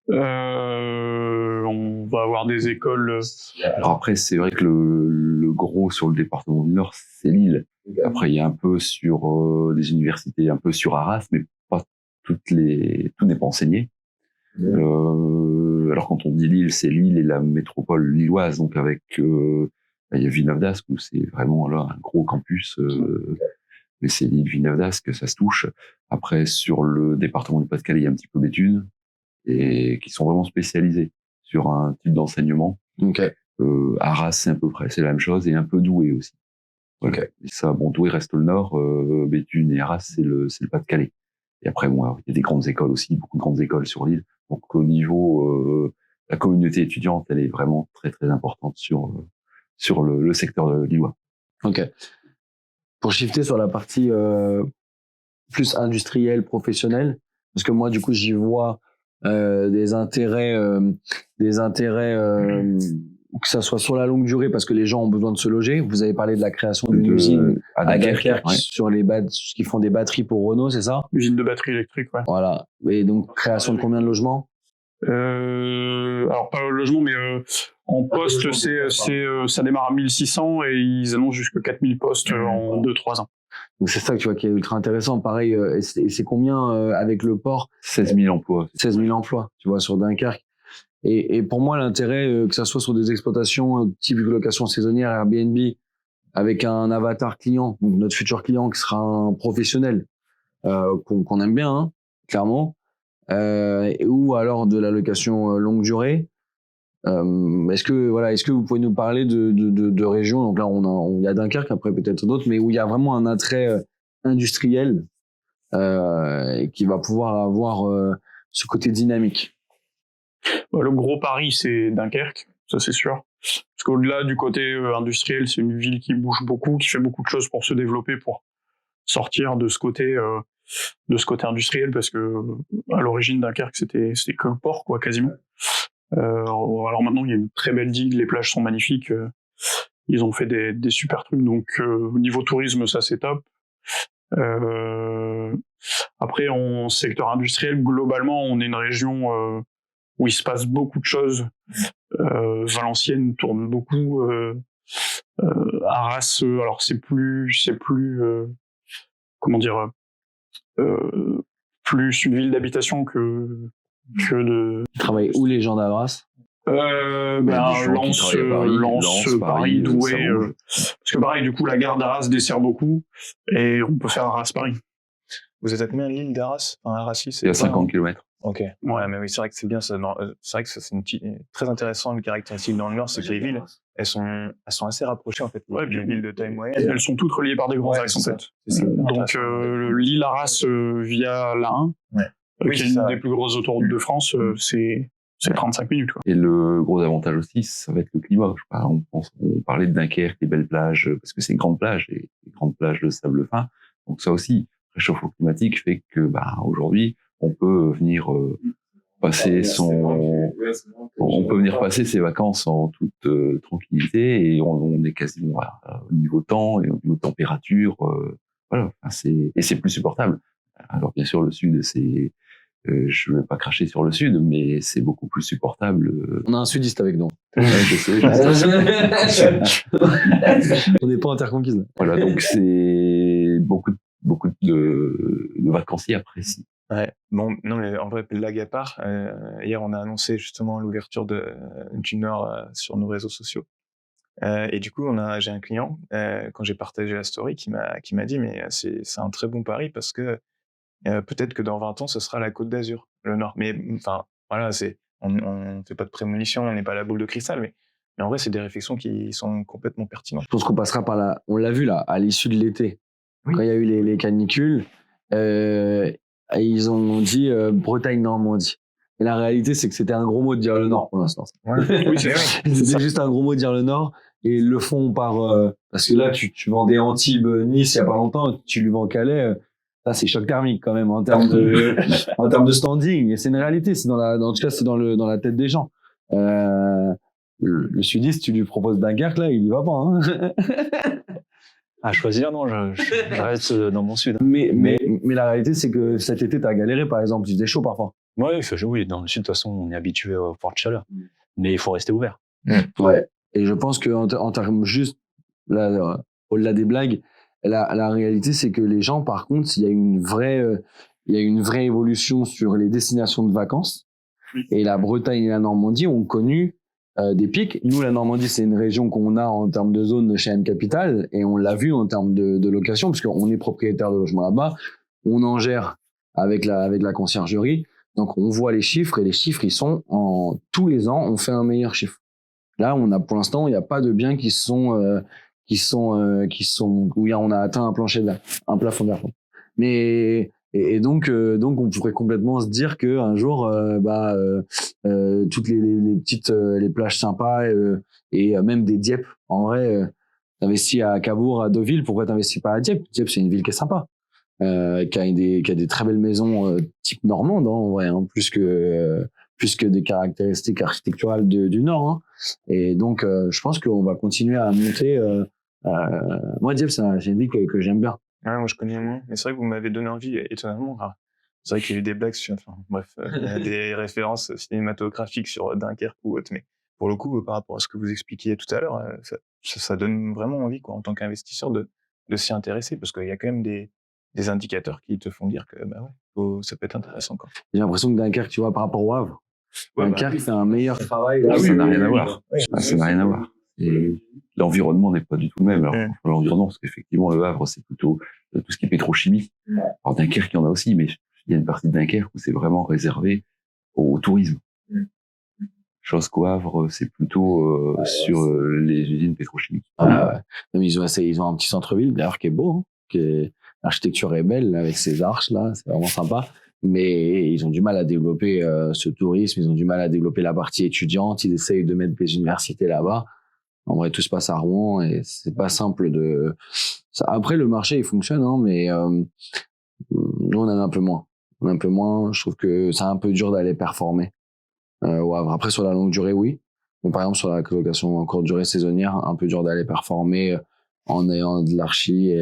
Speaker 6: On va avoir des écoles.
Speaker 5: Alors après, c'est vrai que le gros sur le département du Nord, c'est Lille. Après, il y a un peu sur des universités, un peu sur Arras, mais pas tout n'est pas enseigné. Alors quand on dit Lille, c'est Lille et la métropole lilloise, donc avec il y a Villeneuve-d'Ascq où c'est vraiment là un gros campus, mais c'est Lille, Villeneuve-d'Ascq, ça se touche. Après, sur le département du Pas-de-Calais, il y a un petit peu Béthune, et qui sont vraiment spécialisés sur un type d'enseignement.
Speaker 4: Okay.
Speaker 5: Arras, c'est à peu près, c'est la même chose, et un peu Douai aussi. Voilà. Okay. Et ça, Douai reste le nord, Béthune et Arras, c'est le Pas-de-Calais. Et après, il y a des grandes écoles aussi, beaucoup de grandes écoles sur l'île. Donc au niveau la communauté étudiante, elle est vraiment très très importante sur le secteur lillois.
Speaker 4: Ok. Pour shifter sur la partie plus industrielle, professionnelle, parce que moi du coup j'y vois des intérêts que ça soit sur la longue durée parce que les gens ont besoin de se loger. Vous avez parlé de la création d'une usine à Dunkerque sur qui font des batteries pour Renault, c'est ça?
Speaker 6: Usine de batteries électriques, ouais.
Speaker 4: Voilà. Et donc création de combien de logements?
Speaker 6: Alors pas le logement, mais en poste, ça démarre à 1600 et ils annoncent jusqu'à 4000 postes en 2-3 ans.
Speaker 4: Donc c'est ça, tu vois, qui est ultra intéressant. Pareil, et c'est combien avec le port?
Speaker 5: 16 000 emplois.
Speaker 4: 16 000 emplois, tu vois, sur Dunkerque. Et pour moi, l'intérêt, que ça soit sur des exploitations type location saisonnière, Airbnb, avec un avatar client, donc notre futur client qui sera un professionnel qu'on aime bien, hein, clairement, ou alors de la location longue durée. Est-ce que vous pouvez nous parler de régions? Donc là, il y a Dunkerque, après peut-être d'autres, mais où il y a vraiment un attrait industriel qui va pouvoir avoir ce côté dynamique.
Speaker 6: Le gros pari, c'est Dunkerque, ça c'est sûr. Parce qu'au-delà du côté industriel, c'est une ville qui bouge beaucoup, qui fait beaucoup de choses pour se développer, pour sortir de ce côté industriel, parce que à l'origine Dunkerque, c'était que le port, quoi, quasiment. Alors maintenant, il y a une très belle digue, les plages sont magnifiques. Ils ont fait des super trucs, donc au niveau tourisme, ça c'est top. Après, en secteur industriel, globalement, on est une région où il se passe beaucoup de choses. Valenciennes tourne beaucoup. Arras, alors c'est plus comment dire, plus une ville d'habitation que de.
Speaker 4: Ils travaillent où les gens d'Arras?
Speaker 5: des gens qui
Speaker 6: Lens,
Speaker 5: travaillent à Paris,
Speaker 6: Paris,
Speaker 5: Paris,
Speaker 6: Douai.
Speaker 5: Saint-Onge.
Speaker 6: Parce que pareil, du coup, la gare d'Arras dessert beaucoup et on peut faire Arras-Paris.
Speaker 7: Vous êtes à combien de l'île d'Arras? Enfin, Arras,
Speaker 5: Il y a 50 km.
Speaker 7: Ok. Ouais, mais oui, c'est vrai que c'est bien ça. C'est vrai que ça, c'est très intéressant, une caractéristique dans le Nord, c'est que les villes, elles sont assez rapprochées, en fait.
Speaker 6: Ouais,
Speaker 7: les villes de taille
Speaker 6: Et
Speaker 7: moyenne.
Speaker 6: elles sont toutes reliées par des grands axes, en
Speaker 7: c'est
Speaker 6: fait.
Speaker 7: ça. C'est ça.
Speaker 6: Donc, l'île Arras via la 1,
Speaker 7: Ouais. Oui,
Speaker 6: qui est
Speaker 7: c'est ça,
Speaker 6: une
Speaker 7: ouais.
Speaker 6: des plus grosses autoroutes de France, c'est 35 minutes, quoi.
Speaker 5: Et le gros avantage aussi, ça va être le climat. Je sais pas, on parlait de Dunkerque, les belles plages, parce que c'est une grande plage, et les grandes plages de sable fin. Donc ça aussi, le réchauffement climatique fait que, aujourd'hui, on peut venir passer on peut venir passer ses vacances en toute tranquillité, et on est quasiment au niveau temps et au niveau température. Voilà, enfin, c'est plus supportable. Alors bien sûr, le sud, je ne vais pas cracher sur le sud, mais c'est beaucoup plus supportable.
Speaker 4: On a un sudiste avec nous.
Speaker 5: Ouais, je sais.
Speaker 4: On n'est pas en terre conquise. Là.
Speaker 5: Voilà, donc c'est beaucoup de vacanciers apprécient.
Speaker 7: Ouais. Bon, non, mais en vrai, blague à part, hier, on a annoncé justement l'ouverture du Nord sur nos réseaux sociaux. Et du coup, j'ai un client, quand j'ai partagé la story, qui m'a dit, mais c'est un très bon pari parce que peut-être que dans 20 ans, ce sera la Côte d'Azur, le Nord. Mais enfin, voilà, on fait pas de prémonition, on n'est pas la boule de cristal, mais en vrai, c'est des réflexions qui sont complètement pertinentes.
Speaker 4: Je pense qu'on passera par là. On l'a vu là, à l'issue de l'été. Oui. Quand il y a eu les canicules, ils ont dit Bretagne-Normandie. Et la réalité, c'est que c'était un gros mot de dire le Nord pour l'instant.
Speaker 7: Ouais. Oui, c'est vrai.
Speaker 4: C'était juste un gros mot de dire le Nord. Et ils le font par... parce que là, tu vendais Antibes, Nice il y a pas longtemps, tu lui vends Calais... Ça, c'est choc thermique quand même en termes de standing. Et c'est une réalité. C'est en tout cas, c'est dans la tête des gens. Le sudiste, tu lui proposes Dunkerque, là, il y va pas. Hein.
Speaker 3: À choisir, non, je reste dans mon sud.
Speaker 4: Mais la réalité, c'est que cet été, t'as galéré, par exemple. Il faisait chaud parfois.
Speaker 3: Ouais, il fait chaud, oui. Dans le sud, de toute façon, on est habitué aux fortes chaleurs. Mais il faut rester ouvert.
Speaker 4: Ouais. Et je pense qu'en termes juste, là, au-delà des blagues, la réalité, c'est que les gens, par contre, il y a une vraie évolution sur les destinations de vacances. Et la Bretagne et la Normandie ont connu des pics. Nous, la Normandie, c'est une région qu'on a en termes de zone chez M Capital, et on l'a vu en termes de location, parce qu'on est propriétaire de logements là-bas. On en gère avec la conciergerie. Donc, on voit les chiffres, et les chiffres, ils sont tous les ans, on fait un meilleur chiffre. Là, pour l'instant, il n'y a pas de biens qui sont où on a atteint un plafond vert. Mais donc on pourrait complètement se dire que un jour toutes les petites les plages sympas et même des Dieppe, en vrai, t'investis à Cabourg, à Deauville, pourquoi t'investis pas à Dieppe? Dieppe, c'est une ville qui est sympa, qui a des très belles maisons type normande, en vrai, hein, plus que des caractéristiques architecturales du Nord, hein. Et donc je pense qu'on va continuer à monter. Moi, Dieppe, c'est une ville que j'aime bien.
Speaker 7: Ouais, moi, je connais moins, mais c'est vrai que vous m'avez donné envie, étonnamment. C'est vrai qu'il y a eu des blagues il y a des références cinématographiques sur Dunkerque ou autre, mais pour le coup, par rapport à ce que vous expliquiez tout à l'heure, ça donne vraiment envie, quoi, en tant qu'investisseur, de s'y intéresser, parce qu'il y a quand même des indicateurs qui te font dire que, ça peut être intéressant, quoi.
Speaker 4: J'ai l'impression que Dunkerque, tu vois, par rapport au Havre, Dunkerque fait un meilleur travail.
Speaker 5: Ça n'a rien à voir. Ça n'a rien à voir. Et l'environnement n'est pas du tout le même. Alors, l'environnement, parce qu'effectivement, le Havre, c'est plutôt tout ce qui est pétrochimie. Alors, Dunkerque, il y en a aussi, mais il y a une partie de Dunkerque où c'est vraiment réservé au tourisme. Chose qu'au Havre, c'est plutôt sur les usines pétrochimiques.
Speaker 4: Mais ils ont un petit centre-ville, d'ailleurs, qui est beau, hein, l'architecture est belle, avec ses arches, là, c'est vraiment sympa. Mais ils ont du mal à développer ce tourisme, ils ont du mal à développer la partie étudiante, ils essayent de mettre des universités là-bas. En vrai, tout se passe à Rouen et c'est pas simple Après, le marché, il fonctionne, hein, mais nous, on en a un peu moins. Je trouve que c'est un peu dur d'aller performer au Havre. Après, sur la longue durée, oui. Mais par exemple, sur la location en courte durée saisonnière, un peu dur d'aller performer en ayant de l'archi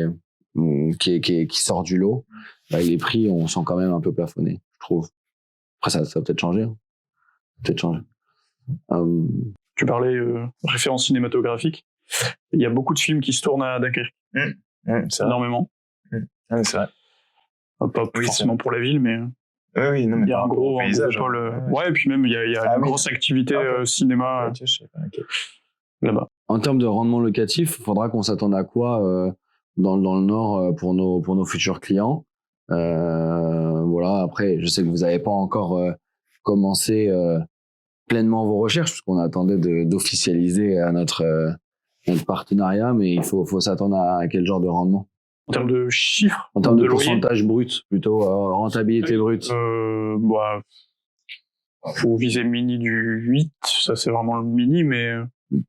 Speaker 4: qui sort du lot. Les prix, on sent quand même un peu plafonné, je trouve. Après, ça va peut-être changer. Hein. peut-être changer.
Speaker 6: Tu parlais référence cinématographique. Il y a beaucoup de films qui se tournent à Dunkerque.
Speaker 7: C'est vrai.
Speaker 6: Énormément.
Speaker 7: C'est vrai.
Speaker 6: Pas
Speaker 7: Oui,
Speaker 6: forcément pour la ville, mais
Speaker 7: Oui, non, mais
Speaker 6: il y a
Speaker 7: par
Speaker 6: un
Speaker 7: rapport au
Speaker 6: gros
Speaker 7: paysage.
Speaker 6: pôle.
Speaker 7: Ouais.
Speaker 6: Ouais, et puis même, il y a
Speaker 7: Ah
Speaker 6: une
Speaker 7: oui.
Speaker 6: grosse activité
Speaker 7: Ok.
Speaker 6: cinéma
Speaker 7: Ok, je sais pas, ok.
Speaker 6: là-bas.
Speaker 4: En termes de rendement locatif, il faudra qu'on s'attende à quoi dans le Nord pour nos futurs clients. Voilà. Après, je sais que vous n'avez pas encore commencé pleinement vos recherches, puisqu'on attendait d'officialiser notre partenariat, mais il faut s'attendre à quel genre de rendement?
Speaker 6: En termes de chiffres,
Speaker 4: En termes de
Speaker 6: loyer,
Speaker 4: pourcentage brut, plutôt rentabilité brute.
Speaker 6: bah, faut viser mini du 8, ça c'est vraiment le mini, mais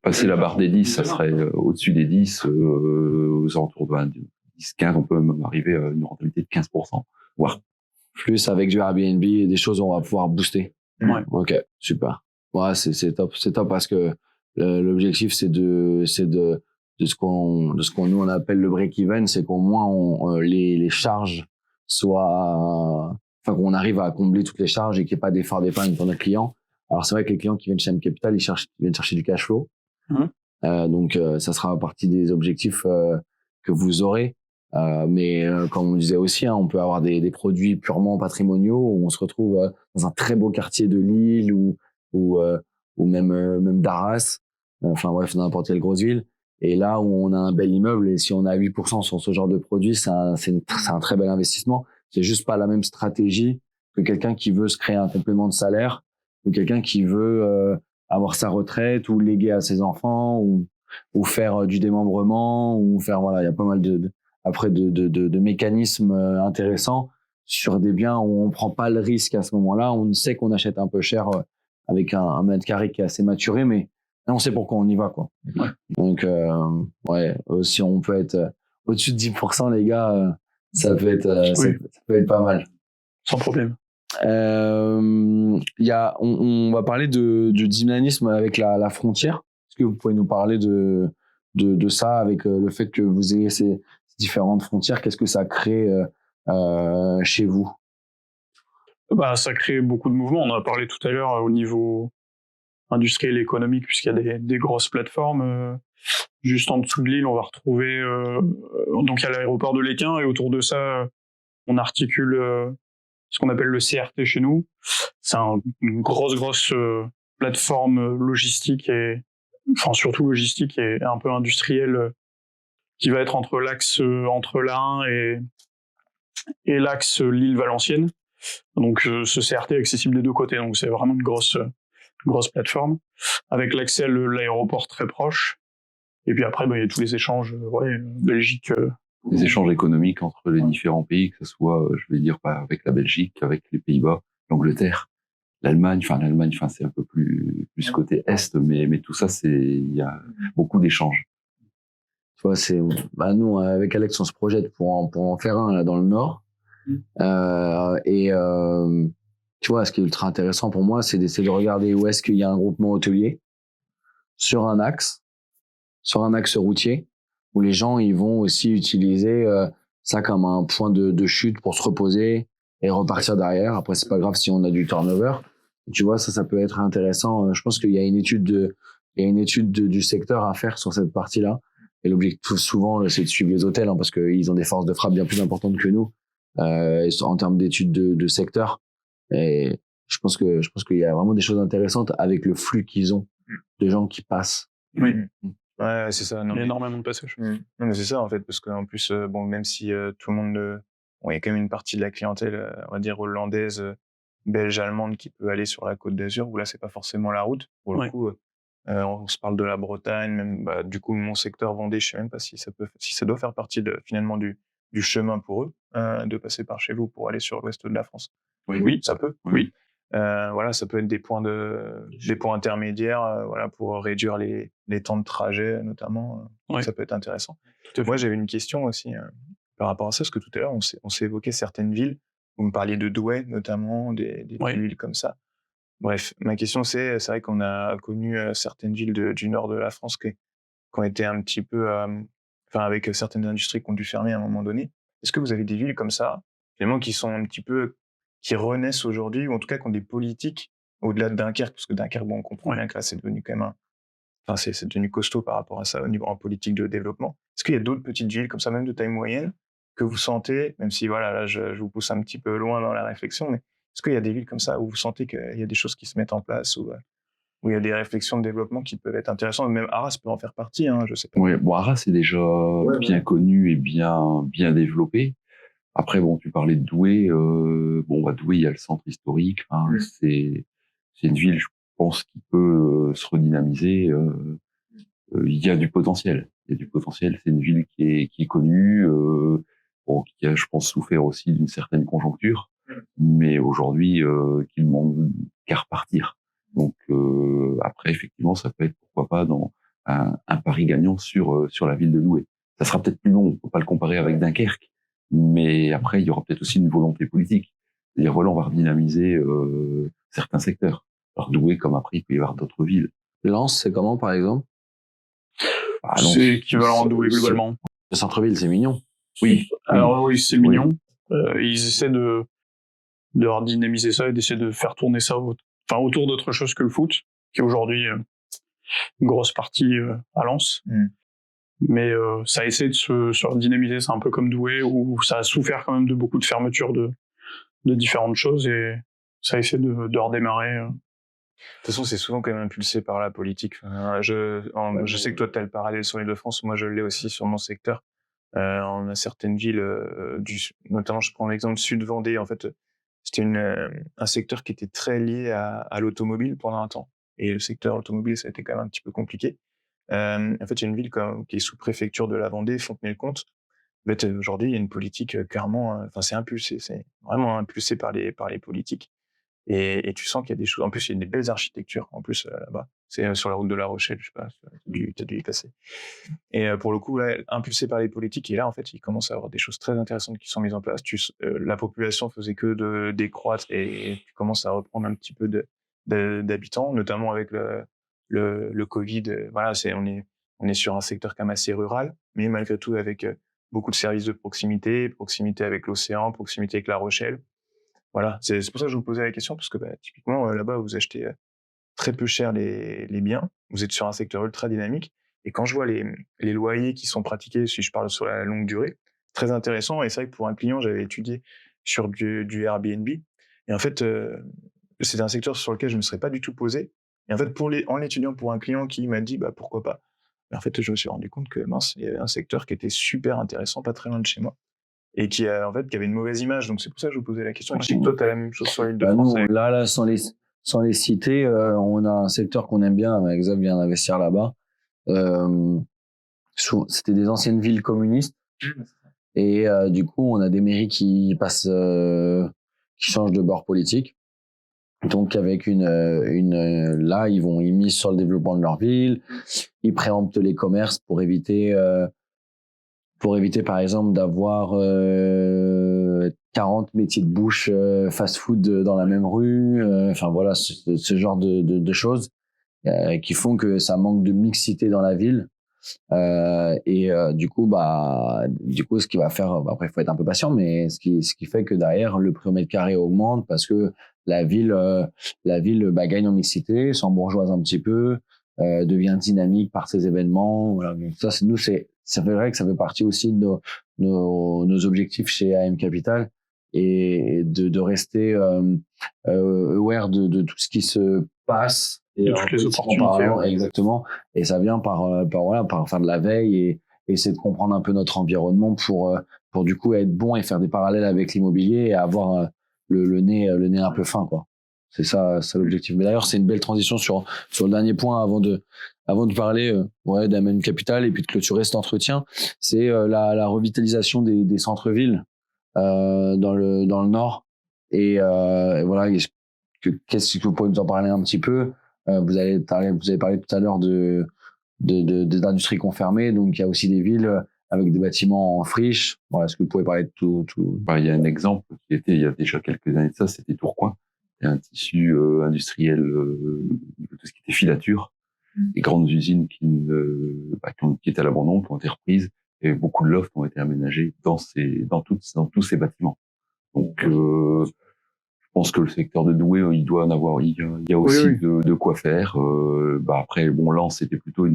Speaker 5: Passer la barre des 10, ça serait au-dessus des 10, aux alentours de 10, 15, on peut même arriver à une rentabilité de 15%, voire
Speaker 4: Plus avec du Airbnb et des choses où on va pouvoir booster.
Speaker 6: Ouais.
Speaker 4: Ok, super. Ouais, c'est top parce que l'objectif c'est de ce qu'on nous on appelle le break even, c'est qu'au moins les charges soient, enfin qu'on arrive à combler toutes les charges et qu'il n'y ait pas d'effort d'épargne pour notre client. Alors c'est vrai que les clients qui viennent chez M Capital, ils viennent chercher du cash flow. Donc ça sera partie des objectifs que vous aurez. Mais comme on disait aussi, on peut avoir des produits purement patrimoniaux où on se retrouve dans un très beau quartier de Lille ou même d'Arras, enfin bref, n'importe quelle grosse ville. Et là où on a un bel immeuble, et si on a 8% sur ce genre de produit, c'est un très bel investissement. C'est juste pas la même stratégie que quelqu'un qui veut se créer un complément de salaire ou quelqu'un qui veut avoir sa retraite ou léguer à ses enfants ou faire du démembrement ou faire, voilà, il y a pas mal de mécanismes intéressants sur des biens où on prend pas le risque à ce moment-là. On sait qu'on achète un peu cher avec un mètre carré qui est assez maturé, mais on sait pourquoi on y va, quoi.
Speaker 6: Ouais.
Speaker 4: Donc, si on peut être au-dessus de 10%, les gars, ça peut être,
Speaker 6: Oui.
Speaker 4: ça peut être pas mal.
Speaker 6: Sans problème.
Speaker 4: On va parler du dynamisme avec la frontière. Est-ce que vous pouvez nous parler de ça avec le fait que vous ayez ces différentes frontières? Qu'est-ce que ça crée chez vous?
Speaker 6: Bah, ça crée beaucoup de mouvements. On en a parlé tout à l'heure au niveau industriel et économique, puisqu'il y a des grosses plateformes. Juste en dessous de l'île, on va retrouver donc il y a l'aéroport de l'Équin, et autour de ça, on articule ce qu'on appelle le CRT chez nous. C'est une grosse plateforme logistique et surtout logistique et un peu industrielle qui va être entre l'axe entre l'Ain et l'axe Lille-Valenciennes. Donc ce CRT est accessible des deux côtés, donc c'est vraiment une grosse plateforme avec l'accès à l'aéroport très proche. Et puis après, il y a tous les échanges, Belgique.
Speaker 5: les échanges économiques entre les différents pays, que ce soit, je vais dire, avec la Belgique, avec les Pays-Bas, l'Angleterre, l'Allemagne, c'est un peu plus côté Est, mais tout ça, il y a beaucoup d'échanges.
Speaker 4: Tu vois, nous, avec Alex, on se projette pour en faire un là dans le Nord. Tu vois, ce qui est ultra intéressant pour moi, c'est d'essayer de regarder où est-ce qu'il y a un groupement hôtelier sur un axe routier, où les gens ils vont aussi utiliser ça comme un point de chute pour se reposer et repartir derrière. Après, c'est pas grave si on a du turnover. Tu vois, ça peut être intéressant. Je pense qu'il y a une étude du secteur à faire sur cette partie-là. Et l'objectif souvent, c'est de suivre les hôtels, parce qu'ils ont des forces de frappe bien plus importantes que nous en termes d'études de secteur. Et je pense qu'il y a vraiment des choses intéressantes avec le flux qu'ils ont de gens qui passent.
Speaker 6: Oui.
Speaker 7: Ouais, c'est ça. Non,
Speaker 6: Il y a
Speaker 7: mais...
Speaker 6: énormément de passages.
Speaker 7: Non, mais c'est ça, en fait, parce qu'en plus, bon, même si tout le monde... Bon, il y a quand même une partie de la clientèle, on va dire, hollandaise, belge, allemande, qui peut aller sur la Côte d'Azur, où là, c'est pas forcément la route. Pour le coup, on se parle de la Bretagne, même, du coup, mon secteur Vendée, je sais même pas si ça doit faire partie finalement du chemin pour eux, de passer par chez vous pour aller sur l'ouest de la France. Oui, ça peut.
Speaker 6: Oui.
Speaker 7: Voilà, ça peut être des points intermédiaires, voilà, pour réduire les temps de trajet, notamment. Ça peut être intéressant. Moi, j'avais une question aussi par rapport à ça, parce que tout à l'heure, on s'est évoqué certaines villes. Vous me parliez de Douai, notamment, des villes comme ça. Bref, ma question, c'est vrai qu'on a connu certaines villes du nord de la France qui ont été un petit peu, avec certaines industries qui ont dû fermer à un moment donné. Est-ce que vous avez des villes comme ça, finalement, qui sont un petit peu, qui renaissent aujourd'hui, ou en tout cas qui ont des politiques au-delà de Dunkerque, parce que Dunkerque, bon, on comprend bien que là, c'est devenu quand même c'est devenu costaud par rapport à ça au niveau en politique de développement. Est-ce qu'il y a d'autres petites villes comme ça, même de taille moyenne, que vous sentez, même si voilà, là, je vous pousse un petit peu loin dans la réflexion, mais est-ce qu'il y a des villes comme ça où vous sentez qu'il y a des choses qui se mettent en place, où il y a des réflexions de développement qui peuvent être intéressantes, même Arras peut en faire partie, hein, je sais pas.
Speaker 5: Ouais, bon, Arras est déjà bien connu et bien développé. Après, bon, tu parlais de Douai. Douai, il y a le centre historique. Enfin, c'est une ville, je pense, qui peut se redynamiser. Il y a du potentiel. Il y a du potentiel. C'est une ville qui est connue, qui a, je pense, souffert aussi d'une certaine conjoncture, mais aujourd'hui, qui ne manque qu'à repartir. Donc après, effectivement, ça peut être pourquoi pas dans un pari gagnant sur la ville de Douai. Ça sera peut-être plus long. On peut pas le comparer avec Dunkerque, mais après, il y aura peut-être aussi une volonté politique. C'est-à-dire, voilà, on va redynamiser certains secteurs. Alors Douai, comme après, il peut y avoir d'autres villes.
Speaker 4: Lens, c'est comment, par exemple?
Speaker 6: C'est équivalent à Douai, globalement.
Speaker 4: Le centre-ville, c'est mignon.
Speaker 5: Oui.
Speaker 6: Alors oui, c'est mignon. Ils essaient de redynamiser ça et d'essayer de faire tourner ça autour d'autre chose que le foot, qui est aujourd'hui une grosse partie à Lens. Mais ça essaie de se redynamiser. C'est un peu comme Douai, où ça a souffert quand même de beaucoup de fermetures de différentes choses, et ça essaie de redémarrer.
Speaker 7: De toute façon, c'est souvent quand même impulsé par la politique. Je sais que toi, tu as le parallèle sur l'Île-de-France. Moi, je l'ai aussi sur mon secteur. On a certaines villes, notamment, je prends l'exemple Sud-Vendée. En fait, c'était un secteur qui était très lié à l'automobile pendant un temps. Et le secteur automobile, ça a été quand même un petit peu compliqué. En fait, il y a une ville qui est sous-préfecture de la Vendée, Fontenay-le-Comte. En fait, aujourd'hui, il y a une politique clairement... c'est impulsé. C'est vraiment impulsé par les politiques. Et tu sens qu'il y a des choses. En plus, il y a des belles architectures. En plus, là-bas, c'est sur la route de La Rochelle, je sais pas, t'as dû y passer. Et pour le coup, là, impulsé par les politiques, et là, en fait, il commence à avoir des choses très intéressantes qui sont mises en place. La population faisait que de décroître, et tu commences à reprendre un petit peu d'habitants, notamment avec le Covid. Voilà, on est sur un secteur quand même assez rural, mais malgré tout avec beaucoup de services de proximité avec l'océan, proximité avec La Rochelle. Voilà, c'est pour ça que je vous posais la question, parce que typiquement, là-bas, vous achetez très peu cher les biens, vous êtes sur un secteur ultra dynamique, et quand je vois les loyers qui sont pratiqués, si je parle sur la longue durée, très intéressant. Et c'est vrai que pour un client, j'avais étudié sur du Airbnb, et en fait, c'est un secteur sur lequel je ne me serais pas du tout posé, et en fait, en l'étudiant pour un client qui m'a dit pourquoi pas, en fait, je me suis rendu compte que mince, il y avait un secteur qui était super intéressant, pas très loin de chez moi, et qui avait une mauvaise image. Donc c'est pour ça que je vous posais la question. Et je sais que toi, tu as la même chose sur l'Île-de-France.
Speaker 4: Nous, là, sans les citer, on a un secteur qu'on aime bien. Xav vient d'investir là-bas. C'était des anciennes villes communistes. Et du coup, on a des mairies qui qui changent de bord politique. Donc avec là, ils misent sur le développement de leur ville. Ils préemptent les commerces pour éviter par exemple d'avoir 40 métiers de bouche fast-food dans la même rue. Enfin voilà, ce genre de choses qui font que ça manque de mixité dans la ville. Du coup, ce qui va faire, après il faut être un peu patient, mais ce qui fait que derrière le prix au mètre carré augmente, parce que la ville gagne en mixité, s'embourgeoise un petit peu, devient dynamique par ces événements. Voilà. Donc ça, c'est vrai que ça fait partie aussi de nos objectifs chez AM Capital, et de rester aware de tout ce qui se passe et
Speaker 6: de toutes les opportunités.
Speaker 4: Exactement. Et ça vient par faire de la veille et essayer de comprendre un peu notre environnement pour du coup être bon et faire des parallèles avec l'immobilier et avoir le nez un peu fin, quoi. C'est ça l'objectif. Mais d'ailleurs, c'est une belle transition sur le dernier point avant de parler d'Amen Capital et puis de clôturer cet entretien. C'est la revitalisation des centres-villes dans le Nord. Et voilà, qu'est-ce que vous pouvez nous en parler un petit peu? Vous avez parlé tout à l'heure d'industries confirmées, donc il y a aussi des villes avec des bâtiments en friche. Voilà, est-ce que vous pouvez parler de tout?
Speaker 5: Il y a un exemple qui était il y a déjà quelques années de ça, c'était Tourcoing. Il y a un tissu industriel, tout ce qui était filature, des grandes usines qui étaient à l'abandon, qui ont été reprises, et beaucoup de lofts ont été aménagés dans tous ces bâtiments. Donc, je pense que le secteur de Douai, il doit en avoir, il y a aussi de quoi faire. Après, bon, Lens, c'était plutôt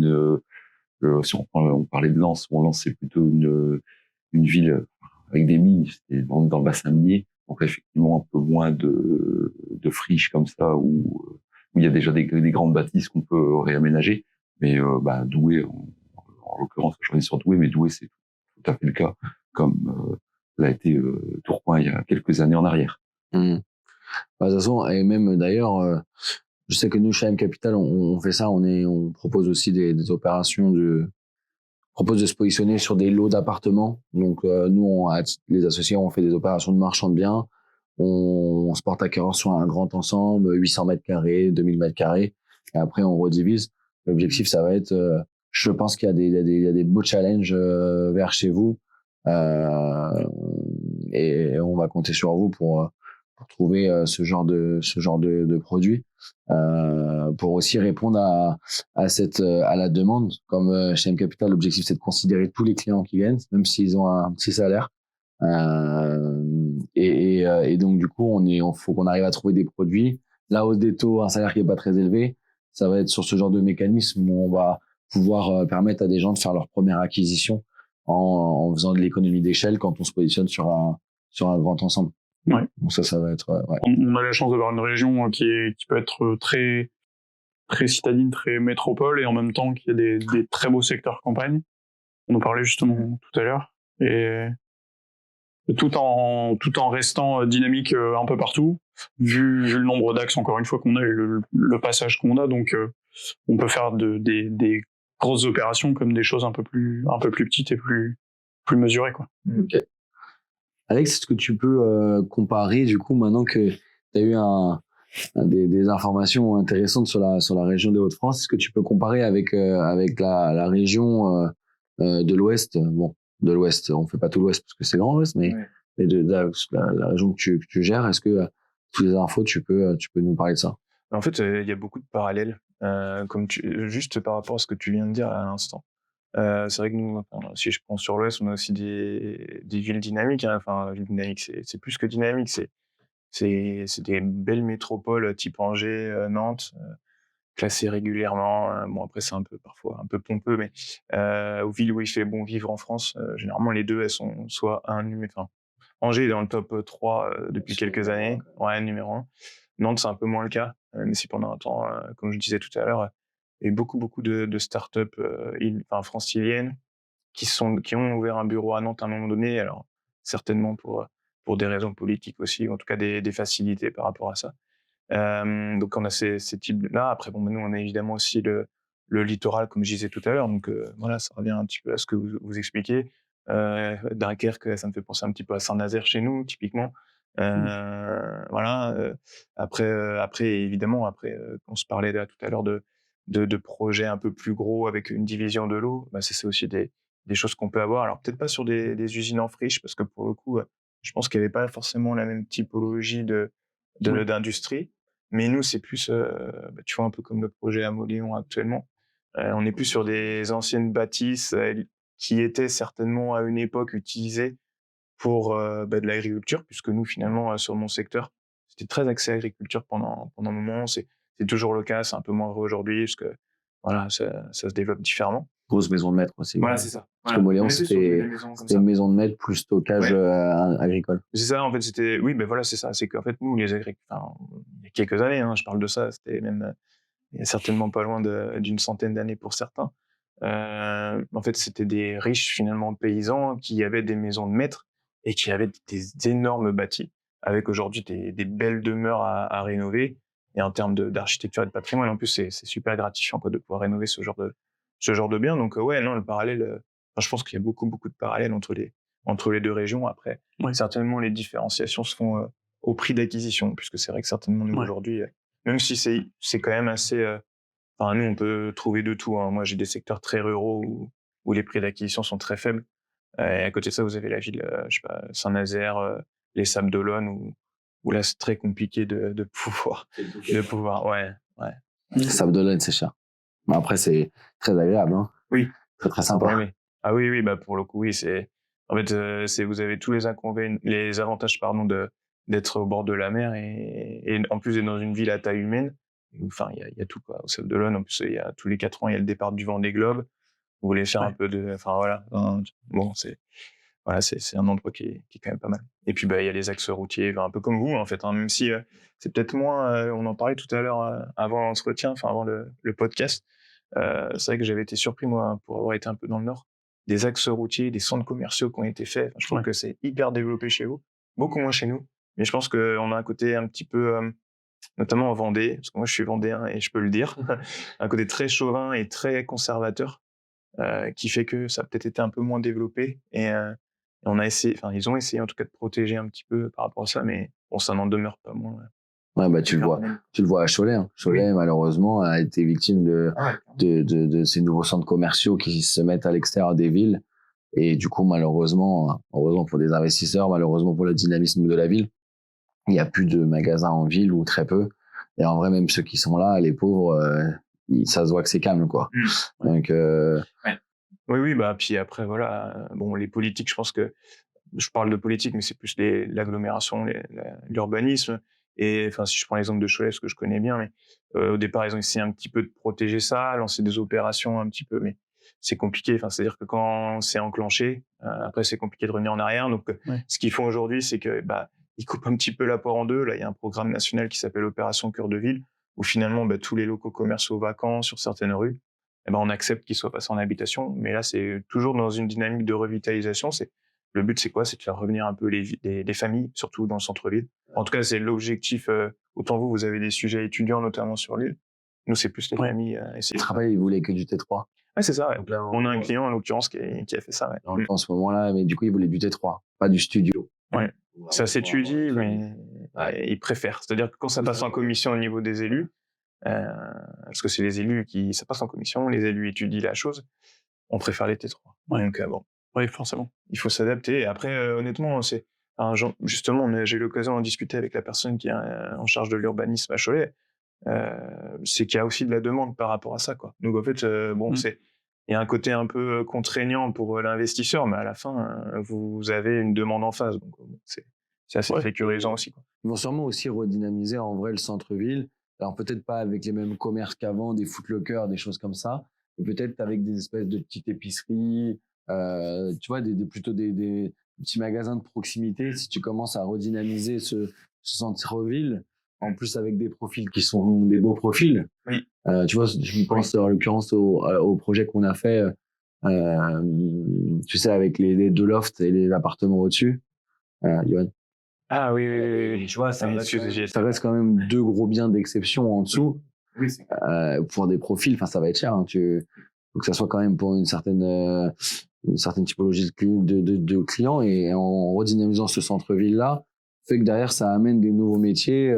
Speaker 5: si on parlait de Lens, Lens, c'est plutôt une ville avec des mines, c'était dans le bassin minier. Donc, effectivement, un peu moins de friches comme ça, où il y a déjà des grandes bâtisses qu'on peut réaménager. Mais, Douai, en l'occurrence, j'en ai sur Douai, mais Douai, c'est tout à fait le cas, comme l'a été Tourcoing il y a quelques années en arrière.
Speaker 4: De toute façon, et même d'ailleurs, je sais que nous, chez M Capital, on fait ça, on propose aussi des opérations propose de se positionner sur des lots d'appartements. Donc, nous, les associés, on fait des opérations de marchand de biens. On se porte acquéreur sur un grand ensemble, 800 mètres carrés, 2000 mètres carrés. Et après, on redivise. L'objectif, ça va être, je pense qu'il y a des beaux challenges vers chez vous. Et on va compter sur vous pour trouver ce genre de produit, pour aussi répondre à la demande. Comme chez M Capital, l'objectif c'est de considérer tous les clients qui viennent, même s'ils ont un petit salaire. Et donc du coup, faut qu'on arrive à trouver des produits. La hausse des taux, un salaire qui est pas très élevé, ça va être sur ce genre de mécanisme où on va pouvoir permettre à des gens de faire leur première acquisition en faisant de l'économie d'échelle quand on se positionne sur un grand ensemble.
Speaker 6: Ouais.
Speaker 4: Donc ça va être. Ouais.
Speaker 6: On a la chance d'avoir une région qui peut être très très citadine, très métropole, et en même temps qui a des très beaux secteurs campagne. On en parlait justement tout à l'heure, et tout en restant dynamique un peu partout, vu le nombre d'axes encore une fois qu'on a et le passage qu'on a. Donc on peut faire des grosses opérations comme des choses un peu plus petites et plus mesurées, quoi.
Speaker 4: Okay. Alex, est-ce que tu peux comparer, du coup, maintenant que tu as eu des informations intéressantes sur la région des Hauts-de-France, est-ce que tu peux comparer avec la région de l'Ouest? Bon, de l'Ouest, on fait pas tout l'Ouest parce que c'est grand l'Ouest, mais la région que tu gères, est-ce que toutes les infos, tu peux nous parler de ça?
Speaker 7: En fait, il y a beaucoup de parallèles, juste par rapport à ce que tu viens de dire à l'instant. C'est vrai que nous, si je prends sur l'Ouest, on a aussi des villes dynamiques, hein. Enfin, villes dynamiques, c'est plus que dynamique, c'est des belles métropoles type Angers, Nantes, classées régulièrement. Bon, après, c'est parfois un peu pompeux, mais aux villes où il fait bon vivre en France, généralement, les deux, elles sont soit Angers est dans le top 3 depuis quelques années, numéro 1. Nantes, c'est un peu moins le cas, mais si pendant un temps, comme je disais tout à l'heure, il y a eu beaucoup de startups franciliennes qui ont ouvert un bureau à Nantes à un moment donné, alors certainement pour des raisons politiques aussi, ou en tout cas des facilités par rapport à ça. Donc on a ces types-là. Après, nous, on a évidemment aussi le littoral, comme je disais tout à l'heure. Donc voilà, ça revient un petit peu à ce que vous expliquez. Dunkerque, ça me fait penser un petit peu à Saint-Nazaire chez nous, typiquement. Voilà. Après, évidemment, on se parlait là tout à l'heure de projets un peu plus gros avec une division de l'eau. C'est aussi des choses qu'on peut avoir. Alors peut-être pas sur des usines en friche, parce que pour le coup, je pense qu'il n'y avait pas forcément la même typologie d'industrie. Mais nous, c'est plus, tu vois, un peu comme le projet à Moléon actuellement. On est plus sur des anciennes bâtisses qui étaient certainement à une époque utilisées pour de l'agriculture, puisque nous, finalement, sur mon secteur, c'était très axé agriculture pendant un moment. C'est toujours le cas, c'est un peu moins vrai aujourd'hui, parce que voilà, ça se développe différemment.
Speaker 4: Grosse maison de maître aussi.
Speaker 7: Voilà, c'est ça.
Speaker 4: Parce que Moléon, c'était une maison de maître plus stockage agricole.
Speaker 7: C'est ça, en fait, c'était... Oui, voilà, c'est ça. C'est qu'en fait, nous, les agriculteurs, il y a quelques années, je parle de ça, c'était même... il y a certainement pas loin d'une centaine d'années pour certains. En fait, c'était des riches, finalement, paysans qui avaient des maisons de maître et qui avaient des énormes bâtis, avec aujourd'hui des belles demeures à rénover. Et en termes d'architecture et de patrimoine, en plus, c'est super gratifiant, quoi, de pouvoir rénover ce genre de bien. Donc le parallèle, je pense qu'il y a beaucoup de parallèles entre les deux régions. Après, certainement les différenciations se font au prix d'acquisition, puisque c'est vrai que certainement nous aujourd'hui, même si c'est quand même assez, nous on peut trouver de tout, hein. Moi j'ai des secteurs très ruraux où les prix d'acquisition sont très faibles, et à côté de ça vous avez la ville, je sais pas, Saint-Nazaire, les Sables d'Olonne, où là c'est très compliqué de pouvoir
Speaker 4: Sables d'Olonne, c'est cher. Mais après, c'est très agréable, hein.
Speaker 7: Oui.
Speaker 4: Très, très sympa.
Speaker 7: Oui. Ah oui, pour le coup, oui, c'est... En fait, vous avez tous les avantages, d'être au bord de la mer et en plus d'être dans une ville à taille humaine. Enfin, il y a tout, quoi. Au Sable d'Olonne, en plus, il y a tous les 4 ans, il y a le départ du Vendée Globe. Vous voulez faire un peu de, enfin voilà. Bon, c'est un endroit qui est quand même pas mal. Et puis, il y a les axes routiers, un peu comme vous, en fait, hein, même si c'est peut-être moins, on en parlait tout à l'heure avant l'entretien, enfin avant le podcast. C'est vrai que j'avais été surpris, moi, pour avoir été un peu dans le Nord, des axes routiers, des centres commerciaux qui ont été faits. Enfin, je trouve que c'est hyper développé chez vous, beaucoup moins chez nous. Mais je pense qu'on a un côté un petit peu, notamment en Vendée, parce que moi je suis vendéen et je peux le dire, un côté très chauvin et très conservateur, qui fait que ça a peut-être été un peu moins développé. Et on a essayé, enfin ils ont essayé en tout cas de protéger un petit peu par rapport à ça, mais bon, ça n'en demeure pas moins.
Speaker 4: Ouais, tu le vois à Cholet. Hein. Cholet, malheureusement, a été victime de ces nouveaux centres commerciaux qui se mettent à l'extérieur des villes. Et du coup, malheureusement, heureusement pour des investisseurs, malheureusement pour le dynamisme de la ville, il n'y a plus de magasins en ville ou très peu. Et en vrai, même ceux qui sont là, les pauvres, ça se voit que c'est calme, quoi. Donc,
Speaker 7: Oui, puis après, voilà, bon, les politiques, je pense que je parle de politique, mais c'est plus l'agglomération, l'urbanisme. Et enfin, si je prends l'exemple de Cholet, ce que je connais bien, mais au départ, ils ont essayé un petit peu de protéger ça, lancer des opérations un petit peu, mais c'est compliqué. Enfin, c'est-à-dire que quand c'est enclenché, après, c'est compliqué de revenir en arrière. Donc, ce qu'ils font aujourd'hui, c'est que ils coupent un petit peu la poire en deux. Là, il y a un programme national qui s'appelle Opération Cœur de Ville, où finalement, tous les locaux commerciaux vacants sur certaines rues, on accepte qu'ils soient passés en habitation. Mais là, c'est toujours dans une dynamique de revitalisation. Le but, c'est quoi? C'est de faire revenir un peu les familles, surtout dans le centre-ville. En tout cas, c'est l'objectif. Autant vous avez des sujets étudiants, notamment sur l'île. Nous, c'est plus les familles.
Speaker 4: Le travail, ils voulaient que du T3.
Speaker 7: Ouais, c'est ça. Ouais. Là, on a un client, en l'occurrence, qui a fait ça. Ouais.
Speaker 4: En ce moment-là, mais du coup, ils voulaient du T3, pas du studio.
Speaker 7: Ouais. Ça s'étudie, mais ils préfèrent. C'est-à-dire que quand ça passe en commission au niveau des élus, parce que c'est les élus ça passe en commission, les élus étudient la chose, on préfère les T3. Ouais. Donc, bon.
Speaker 6: Oui, forcément.
Speaker 7: Il faut s'adapter. Et après, honnêtement, justement, j'ai eu l'occasion d'en discuter avec la personne qui est en charge de l'urbanisme à Cholet. C'est qu'il y a aussi de la demande par rapport à ça, quoi. Donc en fait, il y a un côté un peu contraignant pour l'investisseur, mais à la fin, vous avez une demande en face. Donc c'est assez sécurisant aussi, quoi.
Speaker 4: Ils vont sûrement aussi redynamiser en vrai le centre-ville. Alors peut-être pas avec les mêmes commerces qu'avant, des footlockers, des choses comme ça, mais peut-être avec des espèces de petites épiceries. Tu vois, plutôt des petits magasins de proximité. Si tu commences à redynamiser ce centre-ville, en plus avec des profils qui sont des beaux profils.
Speaker 7: Oui.
Speaker 4: Tu vois, je pense en l'occurrence au projet qu'on a fait, tu sais, avec les 2 lofts et les appartements au-dessus. Yoann.
Speaker 7: Ah oui.
Speaker 4: Tu vois, ça reste quand même 2 gros biens d'exception en dessous.
Speaker 7: Oui,
Speaker 4: pour des profils, enfin, ça va être cher. Hein, faut que ça soit quand même pour une certaine typologie de clients, et en redynamisant ce centre-ville-là, fait que derrière, ça amène des nouveaux métiers,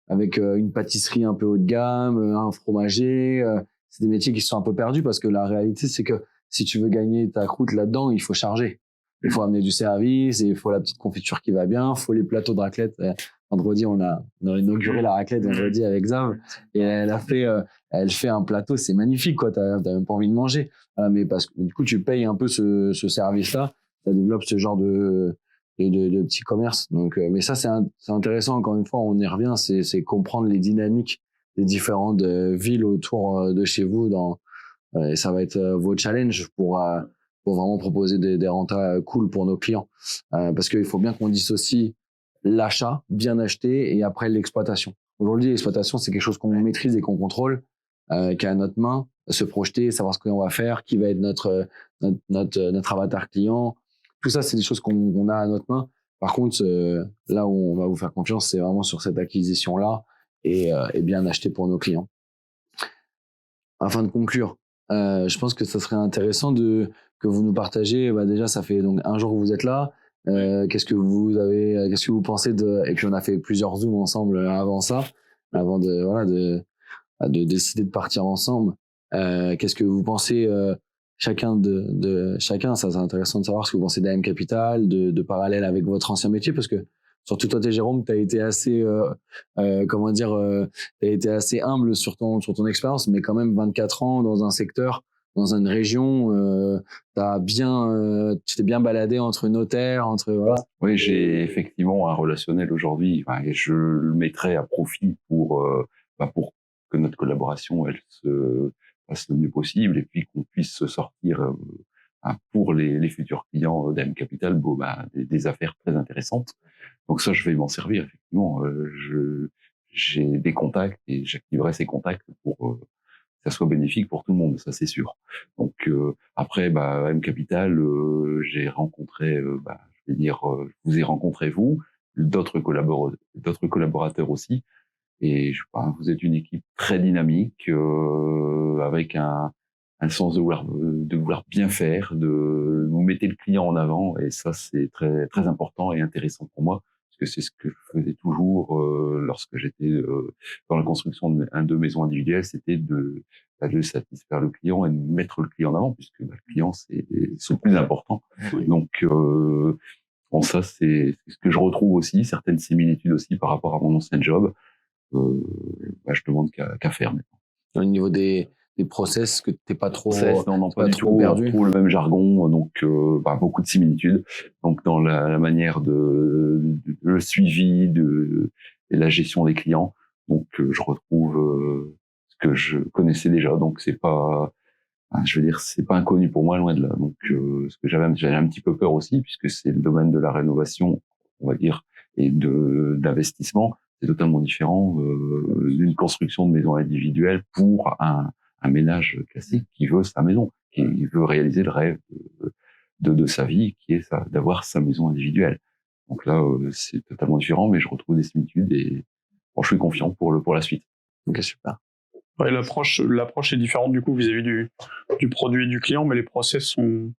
Speaker 4: avec une pâtisserie un peu haut de gamme, un fromager. C'est des métiers qui sont un peu perdus parce que la réalité, c'est que si tu veux gagner ta croûte là-dedans, il faut charger. Il faut amener du service, et il faut la petite confiture qui va bien, il faut les plateaux de raclette. Vendredi, on a inauguré la raclette vendredi avec Zav, et elle fait un plateau, c'est magnifique, quoi. T'as même pas envie de manger. Mais parce que du coup, tu payes un peu ce service-là, ça développe ce genre de petits commerces. Donc, mais ça, c'est intéressant. Encore une fois, on y revient, c'est comprendre les dynamiques des différentes villes autour de chez vous. Et ça va être vos challenges pour vraiment proposer des rentas cool pour nos clients. Parce qu'il faut bien qu'on dissocie l'achat, bien acheté, et après l'exploitation. Aujourd'hui, l'exploitation, c'est quelque chose qu'on maîtrise et qu'on contrôle, qui est à notre main, se projeter, savoir ce qu'on va faire, qui va être notre avatar client. Tout ça, c'est des choses qu'on a à notre main. Par contre, là où on va vous faire confiance, c'est vraiment sur cette acquisition-là, et bien acheter pour nos clients. Afin de conclure, je pense que ça serait intéressant que vous nous partagiez. Déjà, ça fait donc 1 jour que vous êtes là. Qu'est-ce que vous pensez et puis on a fait plusieurs zooms ensemble avant ça, avant de décider de partir ensemble. Qu'est-ce que vous pensez chacun ça c'est intéressant de savoir ce que vous pensez d'AM Capital, de parallèle avec votre ancien métier, parce que surtout toi, Jérôme, t'as été assez t'as été assez humble sur ton expérience, mais quand même 24 ans dans un secteur dans une région, tu t'es bien baladé entre notaires, voilà.
Speaker 5: Oui, j'ai effectivement un relationnel aujourd'hui, et je le mettrai à profit pour que notre collaboration elle se fasse le mieux possible et puis qu'on puisse se sortir pour les futurs clients d'AM Capital des affaires très intéressantes. Donc ça, je vais m'en servir effectivement. J'ai des contacts et j'activerai ces contacts pour que ça soit bénéfique pour tout le monde, ça c'est sûr. Donc après, AM Capital, j'ai rencontré, je vous ai rencontré vous, d'autres collaborateurs aussi, et vous êtes une équipe très dynamique, avec un sens de vouloir bien faire, vous mettez le client en avant, et ça c'est très très important et intéressant pour moi. Parce que c'est ce que je faisais toujours lorsque j'étais dans la construction de maisons individuelles, c'était de satisfaire le client et de mettre le client en avant, puisque le client c'est le plus important. Oui. Donc ça c'est ce que je retrouve aussi, certaines similitudes aussi par rapport à mon ancien job. Je demande qu'à faire maintenant.
Speaker 4: Au niveau des process, que t'es pas trop
Speaker 5: pas du tout perdu. On trouve le même jargon, donc beaucoup de similitudes. Donc dans la manière le suivi et la gestion des clients. Donc je retrouve ce que je connaissais déjà. Donc c'est pas inconnu pour moi, loin de là. Donc ce que j'avais un petit peu peur aussi, puisque c'est le domaine de la rénovation, on va dire, et d'investissement. C'est totalement différent d'une construction de maison individuelle pour un ménage classique qui veut sa maison, qui veut réaliser le rêve de sa vie, qui est d'avoir sa maison individuelle. Donc là, c'est totalement différent, mais je retrouve des similitudes et je suis confiant pour la suite.
Speaker 4: Ok, super.
Speaker 6: Ouais, l'approche est différente du coup vis-à-vis du produit et du client, mais les process sont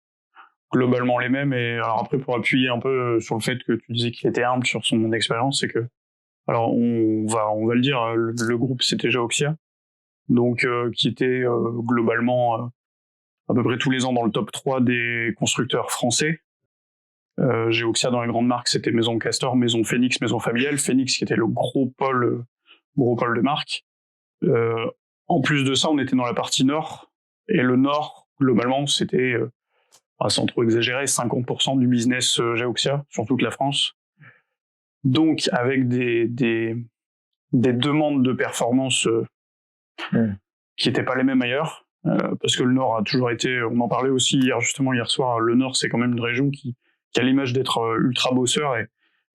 Speaker 6: globalement les mêmes. Et alors après, pour appuyer un peu sur le fait que tu disais qu'il était humble sur son expérience, c'est que, alors on va le dire, le groupe c'était Geoxia, donc qui était globalement à peu près tous les ans dans le top 3 des constructeurs français. Geoxia dans les grandes marques, c'était Maison Castor, Maison Phoenix, Maison Familiale. Phoenix qui était le gros pôle de marque. En plus de ça, on était dans la partie nord, et le nord globalement c'était sans trop exagérer 50% du business Geoxia sur toute la France. Donc avec des demandes de performance qui n'étaient pas les mêmes ailleurs, parce que le Nord a toujours été, on en parlait aussi hier soir, le Nord c'est quand même une région qui a l'image d'être ultra bosseur,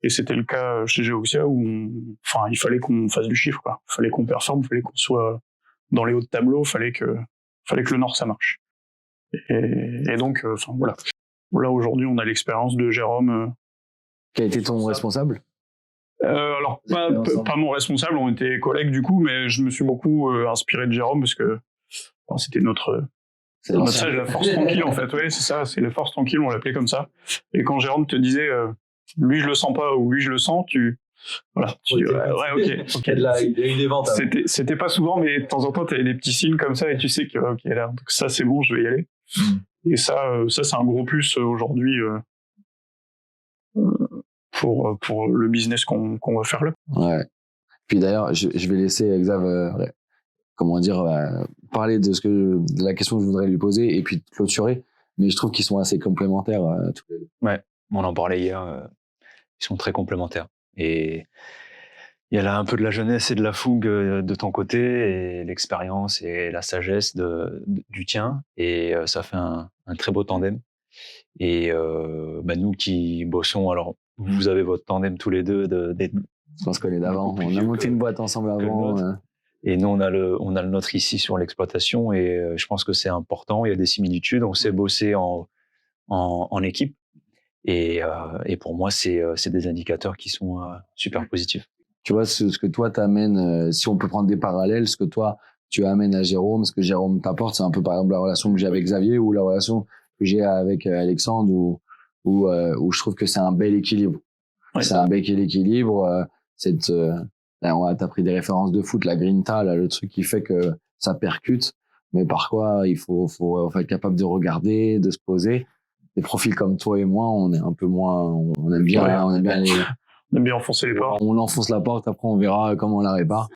Speaker 6: et c'était le cas chez Geoxia où il fallait qu'on fasse du chiffre, quoi. Il fallait qu'on performe, il fallait qu'on soit dans les hauts de tableau, il fallait que le Nord ça marche. Et donc voilà. Là aujourd'hui on a l'expérience de Jérôme.
Speaker 4: Qui a été ton responsable?
Speaker 6: Alors pas mon responsable, on était collègues du coup, mais je me suis beaucoup inspiré de Jérôme parce que c'était notre sage, la force tranquille en fait. Ouais, c'est ça, c'est la force tranquille, on l'appelait comme ça. Et quand Jérôme te disait lui je le sens pas ou lui je le sens, ok.
Speaker 8: Il y a eu des ventes.
Speaker 6: C'était pas souvent, mais de temps en temps t'avais des petits signes comme ça et tu sais que ok là, donc ça c'est bon, je vais y aller. Et ça c'est un gros plus aujourd'hui. Pour le business qu'on va faire là.
Speaker 4: Ouais. Puis d'ailleurs, je vais laisser Xav, parler de la question que je voudrais lui poser et puis clôturer. Mais je trouve qu'ils sont assez complémentaires tous les deux.
Speaker 3: Ouais, on en parlait hier. Ils sont très complémentaires. Et il y a là un peu de la jeunesse et de la fougue de ton côté, et l'expérience et la sagesse du tien. Et ça fait un très beau tandem. Et nous qui bossons, alors vous avez votre tandem tous les deux
Speaker 4: on se connaît d'avant, on a monté une boîte ensemble avant.
Speaker 3: Et nous on a le nôtre ici sur l'exploitation, et je pense que c'est important, il y a des similitudes, on sait bosser en équipe, et pour moi c'est des indicateurs qui sont super positifs.
Speaker 4: Tu vois, ce que toi t'amènes, si on peut prendre des parallèles, ce que toi tu amènes à Jérôme, ce que Jérôme t'apporte, c'est un peu par exemple la relation que j'ai avec Xavier ou la relation que j'ai avec Alexandre, où je trouve que c'est un bel équilibre. Ouais, c'est un bel équilibre. T'as pris des références de foot, la Grinta, là, le truc qui fait que ça percute, mais par quoi il faut être capable de regarder, de se poser. Des profils comme toi et moi, on est un peu moins, on aime bien, on aime bien
Speaker 6: enfoncer les portes.
Speaker 4: On enfonce la porte, après on verra comment on la répare.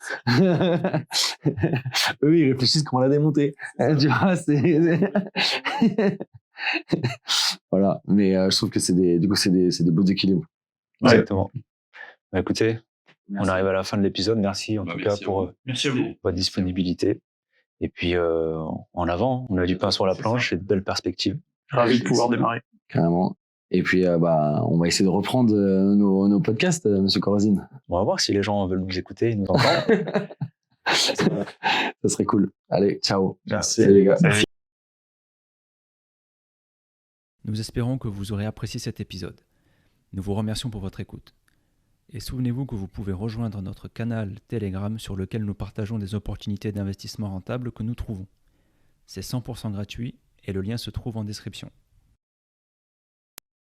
Speaker 4: Eux, ils réfléchissent comment la démonter. Tu vois, voilà. Mais je trouve que c'est des beaux équilibres.
Speaker 3: Exactement. Bah, écoutez, on arrive à la fin de l'épisode. Merci en tout cas pour
Speaker 6: Merci à vous.
Speaker 3: votre disponibilité. Et puis, en avant, on a du pain sur la planche et de belles perspectives.
Speaker 6: Ravi de pouvoir démarrer.
Speaker 4: Carrément. Et puis, on va essayer de reprendre nos podcasts, Monsieur Corazine.
Speaker 3: On va voir si les gens veulent nous écouter et nous entendre.
Speaker 4: Ça serait cool. Allez, ciao.
Speaker 7: Merci.
Speaker 4: Salut les gars.
Speaker 7: Salut.
Speaker 2: Nous espérons que vous aurez apprécié cet épisode. Nous vous remercions pour votre écoute. Et souvenez-vous que vous pouvez rejoindre notre canal Telegram sur lequel nous partageons des opportunités d'investissement rentables que nous trouvons. C'est 100% gratuit et le lien se trouve en description.